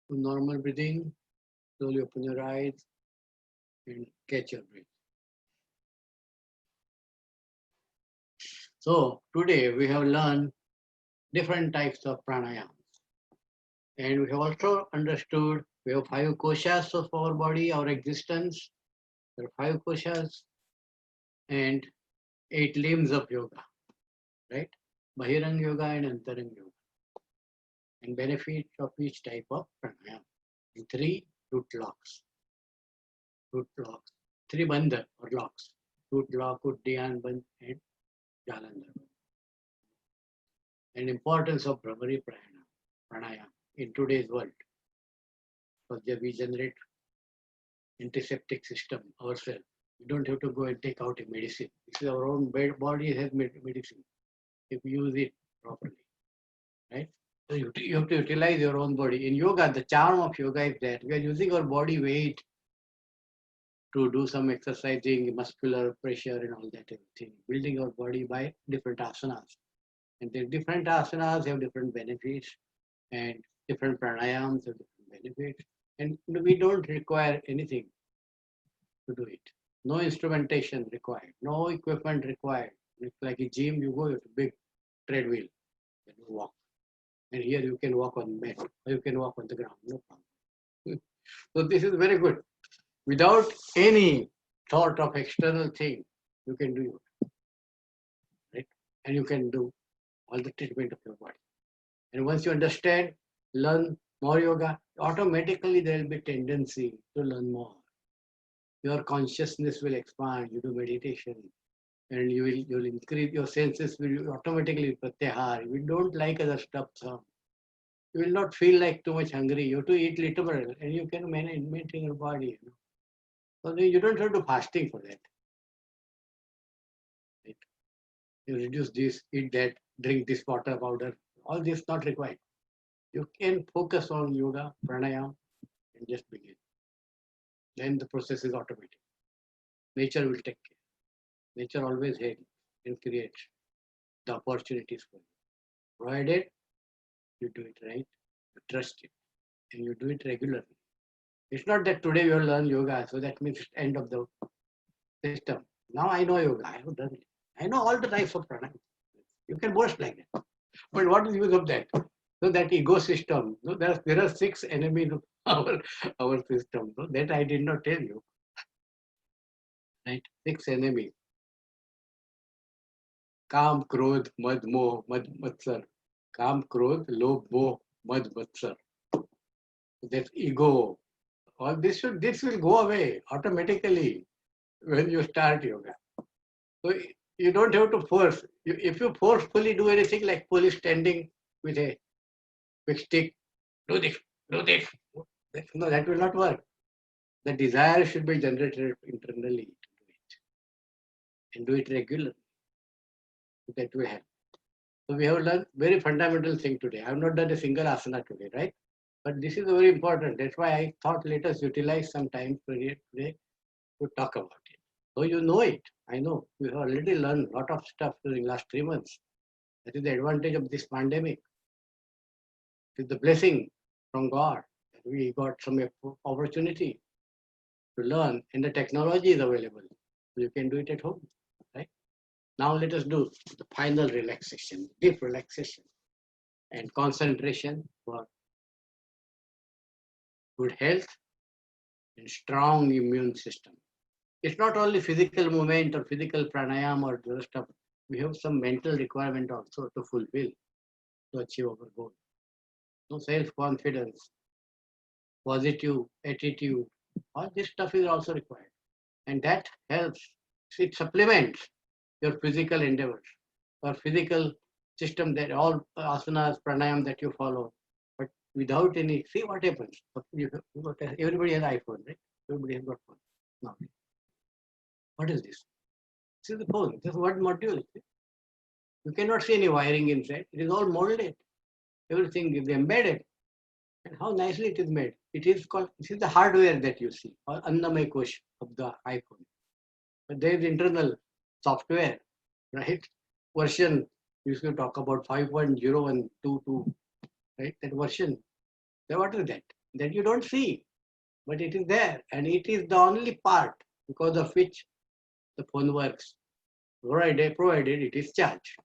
[SPEAKER 1] To normal breathing, slowly open your eyes and catch your breath. So today we have learned different types of pranayama. And we have also understood we have 5 koshas of our body, our existence. There are 5 koshas and 8 limbs of yoga, right? Bahirang yoga and Antarang yoga. And benefits of each type of pranayama. And 3 root locks. Root locks. 3 bandha or locks. Root lock, Uddiyana bandh and Jalandhar bandh. And importance of Brahmari pranayama in today's world. Because we generate antiseptic system ourselves. We don't have to go and take out a medicine. This is our own body has medicine if you use it properly, right? So you have to utilize your own body. In yoga, the charm of yoga is that we are using our body weight to do some exercising, muscular pressure and all that thing, building our body by different asanas. And the different asanas have different benefits and different pranayams have different benefits. And we don't require anything to do it. No instrumentation required, no equipment required. It's like a gym, you go, it's a big treadmill and you walk. And here you can walk on mat, or you can walk on the ground, no problem. So this is very good. Without any thought of external thing, you can do yoga, right? And you can do all the treatment of your body. And once you understand, learn more yoga, automatically there will be tendency to learn more. Your consciousness will expand, you do meditation, and you'll increase your senses will automatically pratyahar. You don't like other stuff. So you will not feel like too much hungry. You have to eat little, and you can maintain your body. So you don't have to fasting for that. Right? You reduce this, eat that, drink this water powder. All this not required. You can focus on yoga, pranayama, and just begin. Then the process is automatic. Nature will take care. Nature always helps and creates the opportunities for you. Provided you do it right, you trust it, and you do it regularly. It's not that today you will learn yoga, so that means end of the system. Now I know yoga, I have done it. I know all the types of pranayama. You can boast like that. But what is the use of that? So that ego system, so there are 6 enemies of our system. So that I did not tell you. Right? 6 enemies. Kam, Krodh, Mad, Moh, Mad, Matsar. Kam, Krodh, Lobh, Moh, Mad, Matsar. That ego. All this will go away automatically when you start yoga. So you don't have to force. If you forcefully do anything like police standing with a big stick, do this, no, that will not work. The desire should be generated internally to do it and do it regularly. That will help. So we have learned very fundamental thing today. I have not done a single asana today, right? But this is very important. That's why I thought let us utilize some time today to talk about it. So you know it. I know. We have already learned a lot of stuff during last 3 months. That is the advantage of this pandemic. It is the blessing from God. We got some opportunity to learn, and the technology is available. So you can do it at home, right? Now let us do the final relaxation, deep relaxation and concentration for good health and strong immune system. It's not only physical movement or physical pranayama or the stuff. We have some mental requirement also to fulfill to achieve our goal. So self-confidence, positive attitude, all this stuff is also required. And that helps, it supplements your physical endeavors or physical system, that all asanas, pranayam that you follow. But without any, see what happens. Everybody has iPhone, right? Everybody has got phone. Now, what is this? This is the phone. This is what module. You cannot see any wiring inside. It is all molded. Everything is embedded. And how nicely it is made. It is called, this is the hardware that you see, or Annamay Kosh of the iPhone. But there is internal software, right? Version, you should talk about 5.0122, right? That version. So what is that? That you don't see, but it is there. And it is the only part because of which the phone works. Provided it is charged.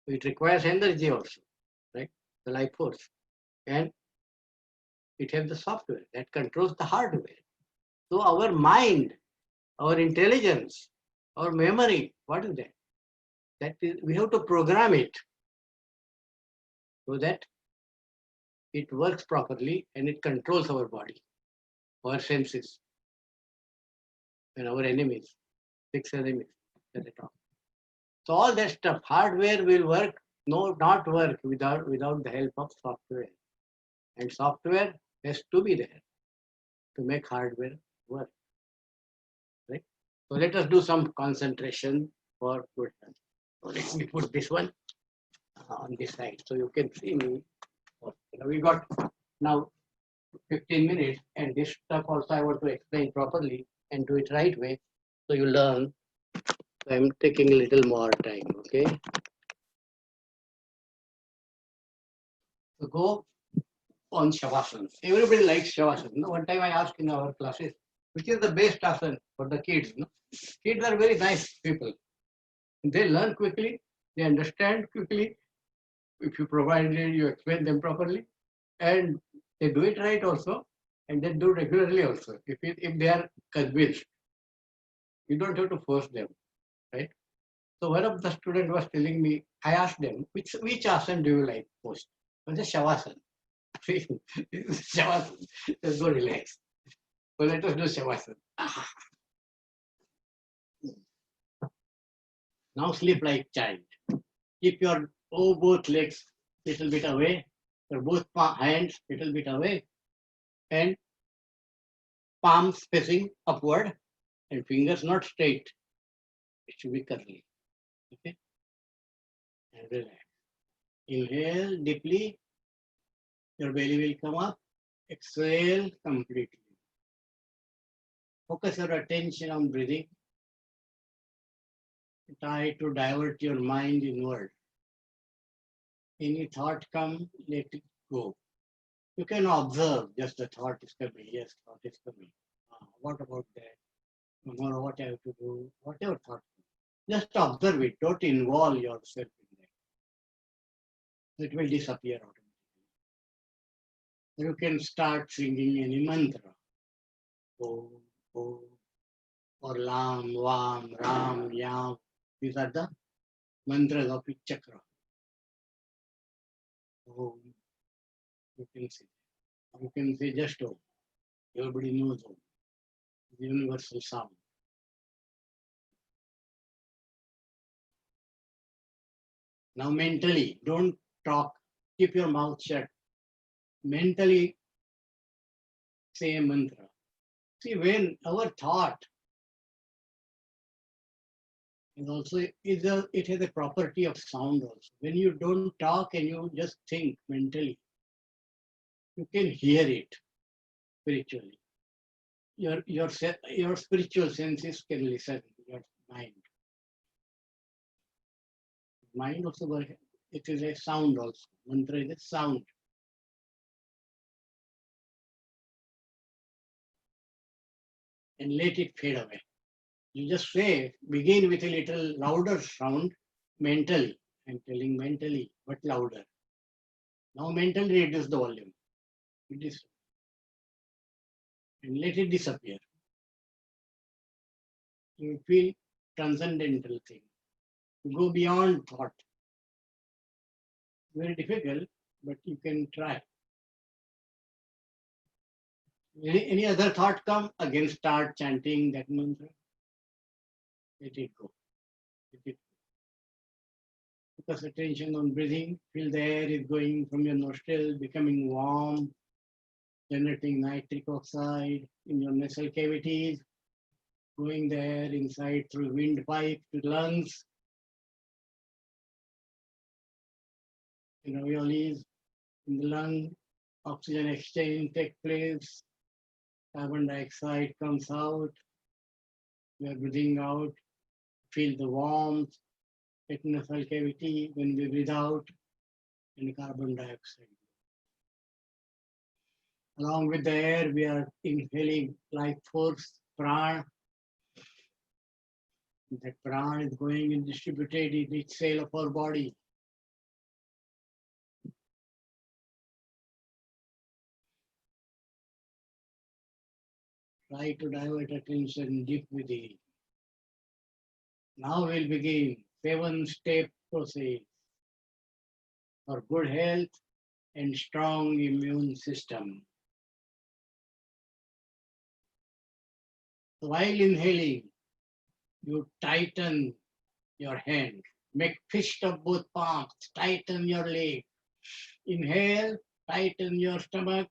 [SPEAKER 1] So it requires energy also, right? The life force. And it has the software that controls the hardware. So our mind, our intelligence, our memory, what is that? That is, we have to program it so that it works properly and it controls our body, our senses, and our enemies, 6 enemies at the top. So all that stuff, hardware will work, not work without the help of software. And software has to be there to make hardware work. Right? So let us do some concentration for good health. So let me put this one on this side so you can see me. We got now 15 minutes, and this stuff also I want to explain properly and do it right way so you learn. So I'm taking a little more time, okay? So go on Shavasana. Everybody likes Shavasana. No, one time I asked in our classes, which is the best asana for the kids? No? Kids are very nice people. They learn quickly, they understand quickly. If you provide it, you explain them properly, and they do it right also, and they do regularly also. If they are convinced, you don't have to force them, right? So one of the students was telling me, I asked them, which asana do you like most? I said, Shavasana. This is Shavasana. Just go relax. So let us do Shavasana. Now sleep like child. Keep your both legs little bit away, your both hands little bit away, and palms facing upward, and fingers not straight. It should be curly. Okay? And relax. Inhale deeply, your belly will come up. Exhale completely. Focus your attention on breathing. Try to divert your mind inward. Any thought come, let it go. You can observe just the thought is coming. Yes, thought is coming. What about that? Tomorrow what I have to do? Whatever thought. Just observe it. Don't involve yourself in that. It will disappear automatically. You can start singing any mantra. Om, Om, or Lam, Vam, Ram, Yam. These are the mantras of each chakra. Om. You can say. You can say just Om. Everybody knows Om. The universal sound. Now mentally, don't talk. Keep your mouth shut. Mentally say a mantra. See, when our thought is also, it has a property of sound also. When you don't talk and you just think mentally, you can hear it spiritually. Your spiritual senses can listen, your mind. Mind also, it is a sound also. Mantra is a sound. And let it fade away. You just say, begin with a little louder sound mentally. I'm telling mentally, but louder. Now mentally reduce the volume. And let it disappear. You feel transcendental thing. You go beyond thought. Very difficult, but you can try. Any other thought come, again start chanting that mantra. Let it go. Let it go. Focus attention on breathing. Feel the air is going from your nostril, becoming warm, generating nitric oxide in your nasal cavities, going there inside through windpipe to lungs, alveoles, in the lung, oxygen exchange takes place, carbon dioxide comes out, we are breathing out, feel the warmth, at nasal cavity when we breathe out, and carbon dioxide. Along with the air, we are inhaling life force, prana. That prana is going and distributed in each cell of our body. Try to divert attention deep within. Now we'll begin 7-step process for good health and strong immune system. While inhaling, you tighten your hand, make fist of both palms, tighten your leg. Inhale, tighten your stomach,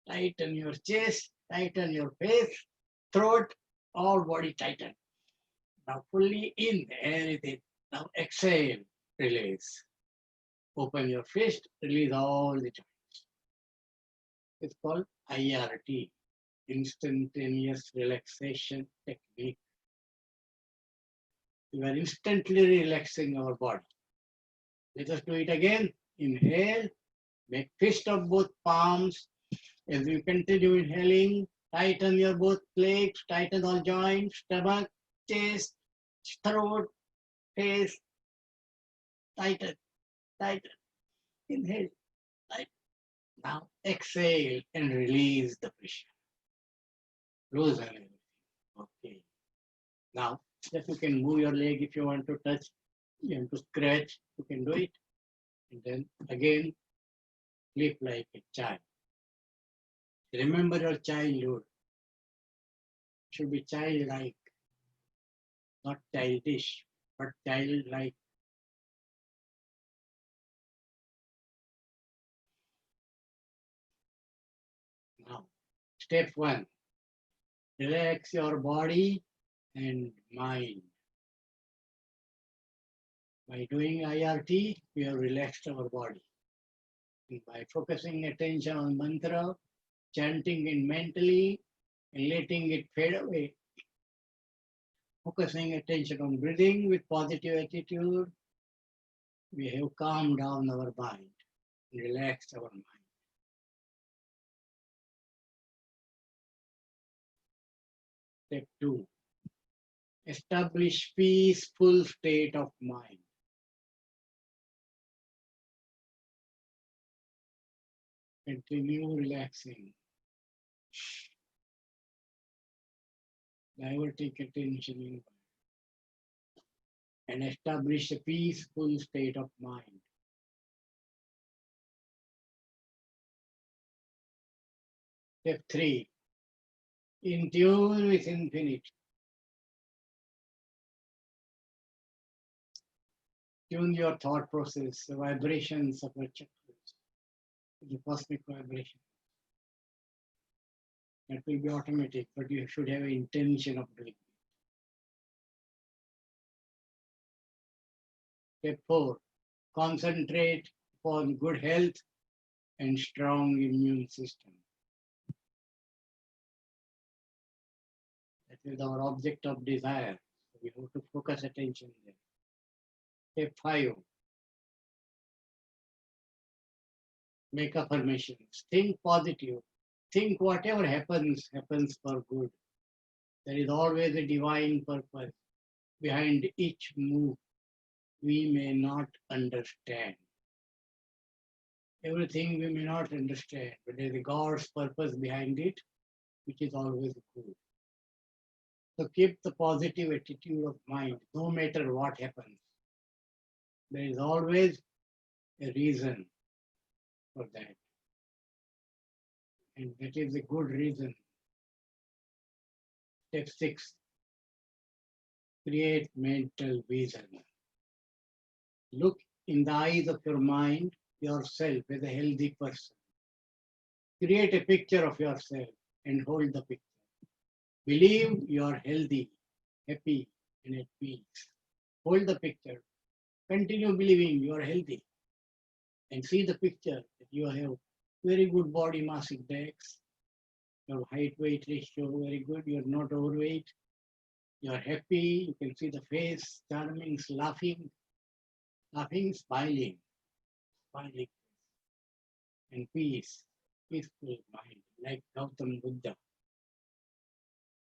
[SPEAKER 1] tighten your chest, tighten your face, throat, all body tighten. Now fully inhale it. Now exhale, release. Open your fist, release all the joints. It's called IRT, instantaneous relaxation technique. We are instantly relaxing our body. Let us do it again. Inhale, make fist of both palms. As you continue inhaling, tighten your both legs, tighten all joints, stomach, chest, throat, face, tighten, tighten. Inhale, tighten. Now exhale and release the pressure. Loosen everything. Okay. Now, just you can move your leg if you want to touch, you want to scratch, you can do it. And then again, sleep like a child. Remember your childhood. It should be childlike, not childish, but childlike. Now, step 1, relax your body and mind. By doing IRT, we have relaxed our body. And by focusing attention on mantra, chanting it mentally, and letting it fade away, focusing attention on breathing with positive attitude, we have calmed down our mind and relaxed our mind. Step 2. Establish peaceful state of mind. Continue relaxing. Diverting attention inward. And establish a peaceful state of mind. Step 3. In tune with infinite. Tune your thought process, the vibrations of your chakras, the cosmic vibration. That will be automatic, but you should have an intention of doing it. Step 4. Concentrate on good health and strong immune system. That is our object of desire. So we have to focus attention there. Step 5. Make affirmations. Think positive. Think whatever happens, happens for good. There is always a divine purpose behind each move we may not understand. Everything we may not understand, but there is a God's purpose behind it, which is always good. So keep the positive attitude of mind, no matter what happens. There is always a reason for that. And that is a good reason. Step 6. Create mental vision. Look in the eyes of your mind, yourself as a healthy person. Create a picture of yourself and hold the picture. Believe you are healthy, happy, and at peace. Hold the picture. Continue believing you are healthy. And see the picture that you have very good body mass index. Your height weight ratio very good. You are not overweight. You are happy. You can see the face, charming, laughing, smiling, and peace, peaceful mind, like Gautam Buddha.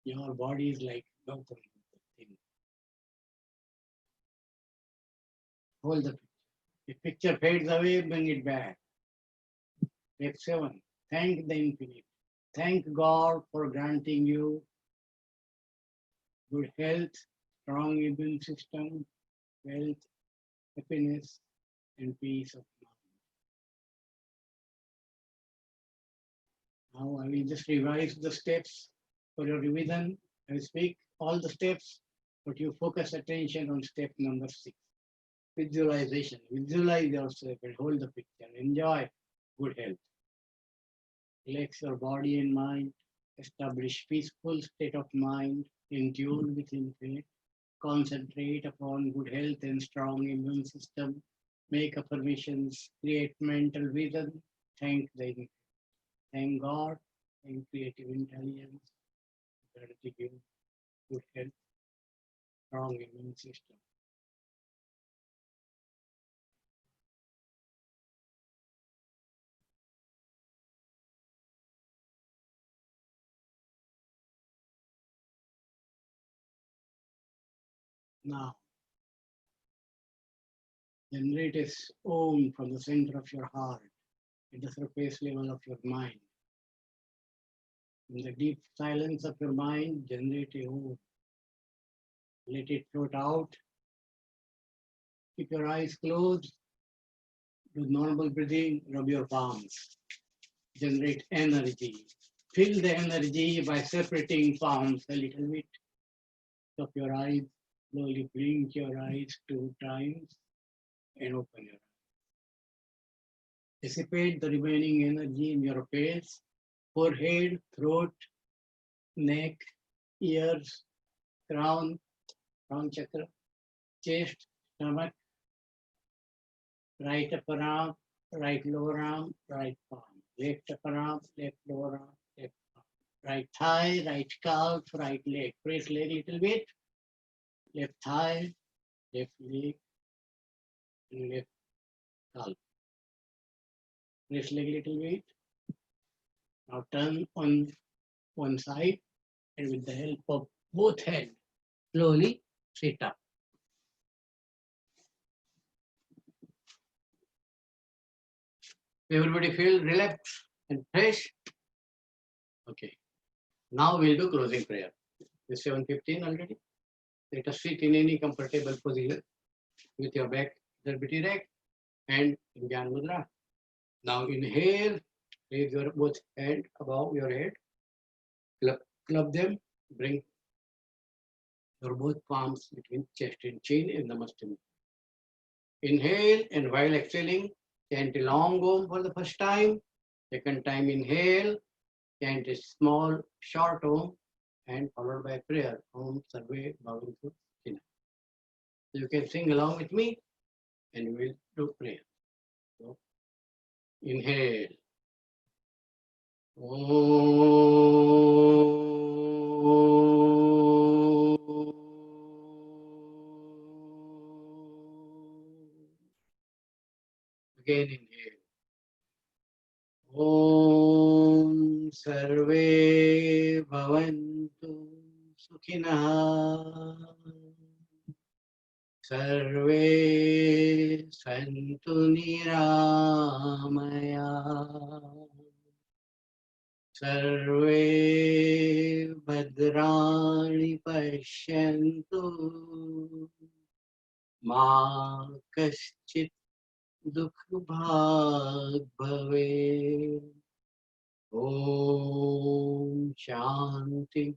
[SPEAKER 1] Your body is like Gautam Buddha thing. Hold the picture. If picture fades away, bring it back. Step 7. Thank the infinite. Thank God for granting you good health, strong immune system, wealth, happiness, and peace of mind. Now I will just revise the steps for your revision. I will speak all the steps, but you focus attention on step number 6. Visualization. Visualize yourself and hold the picture. Enjoy good health. Relax your body and mind. Establish peaceful state of mind in tune with infinite. Concentrate upon good health and strong immune system. Make affirmations. Create mental vision. Thank God and creative intelligence. Gratitude. Good health. Strong immune system. Now, generate a Om from the center of your heart at the surface level of your mind. In the deep silence of your mind, generate a Om. Let it float out. Keep your eyes closed. Do normal breathing. Rub your palms. Generate energy. Feel the energy by separating palms a little bit. Stop your eyes. Slowly blink your eyes 2 times and open your eyes. Dissipate the remaining energy in your face, forehead, throat, neck, ears, crown chakra, chest, stomach, right upper arm, right lower arm, right palm. Left upper arm, left lower arm, left palm. Right thigh, right calf, right leg. Press leg a little bit. Left thigh, left leg, left calf. Press leg a little bit. Now turn on one side and with the help of both hands, slowly sit up. Everybody feel relaxed and fresh? Okay. Now we'll do closing prayer. It's 7:15 already. Let us sit in any comfortable position with your back a little bit erect and in Jnana Mudra. Now inhale, raise your both hands above your head, club them, bring your both palms between chest and chin in Namaste. Inhale, and while exhaling, chant a long Om for the first time. Second time inhale, chant a small short Om and followed by prayer. Om Sarve Bhavantu Sukhina. You can sing along with me and we'll do prayer. So, inhale. Again inhale. Om Sarve Bhavantu Sukhina. Sarve Santu Niramaya. Sarve Bhadrani Pashyantu. Ma Kaschit Dukh Bhag Bhave. Om Shanti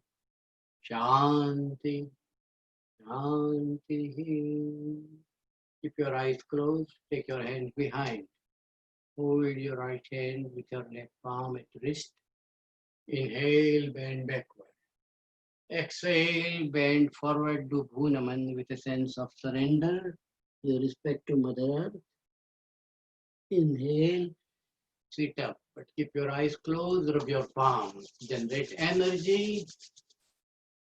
[SPEAKER 1] Shanti Shanti. Keep your eyes closed, take your hands behind. Hold your right hand with your left palm at wrist. Inhale, bend backward. Exhale, bend forward, do Bhunaman with a sense of surrender, with respect to Mother Earth. Inhale, sit up, but keep your eyes closed, rub your palms, generate energy,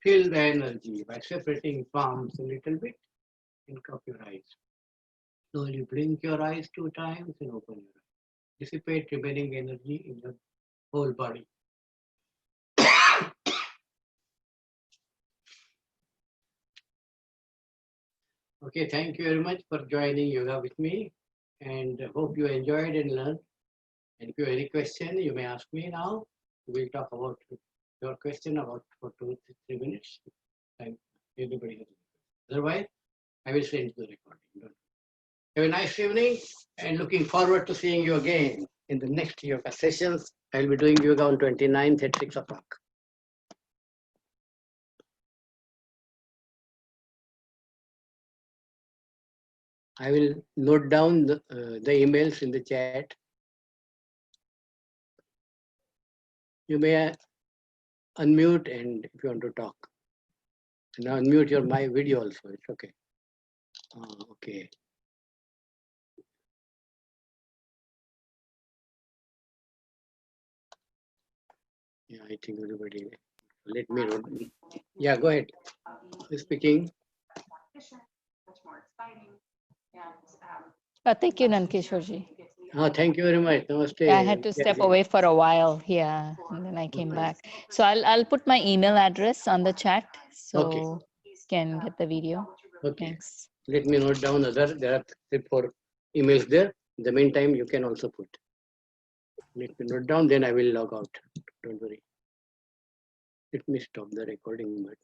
[SPEAKER 1] feel the energy by separating palms a little bit and cup your eyes. Slowly blink your eyes 2 times and open your eyes. Dissipate remaining energy in your whole body. Okay, thank you very much for joining yoga with me and hope you enjoyed and learned. And if you have any question, you may ask me now. We'll talk about your question about for 2 to 3 minutes. And everybody has. Otherwise, I will send you the recording. Have a nice evening and looking forward to seeing you again in the next yoga sessions. I'll be doing yoga on 29th at 6 o'clock. I will note down the emails in the chat. You may unmute and if you want to talk. Now unmute your my video also. It's okay. Okay. Yeah, I think everybody. Let me know. Yeah, go ahead. Who's speaking?
[SPEAKER 3] Thank you, Nandkishorji.
[SPEAKER 1] Thank you very much. Namaste.
[SPEAKER 3] I had to step away for a while, yeah, and then I came back. So I'll put my email address on the chat so you can get the video.
[SPEAKER 1] Okay.
[SPEAKER 3] Thanks.
[SPEAKER 1] Let me note down there are 3-4 emails there. In the meantime, you can also put. Let me note down, then I will log out. Don't worry. Let me stop the recording, but.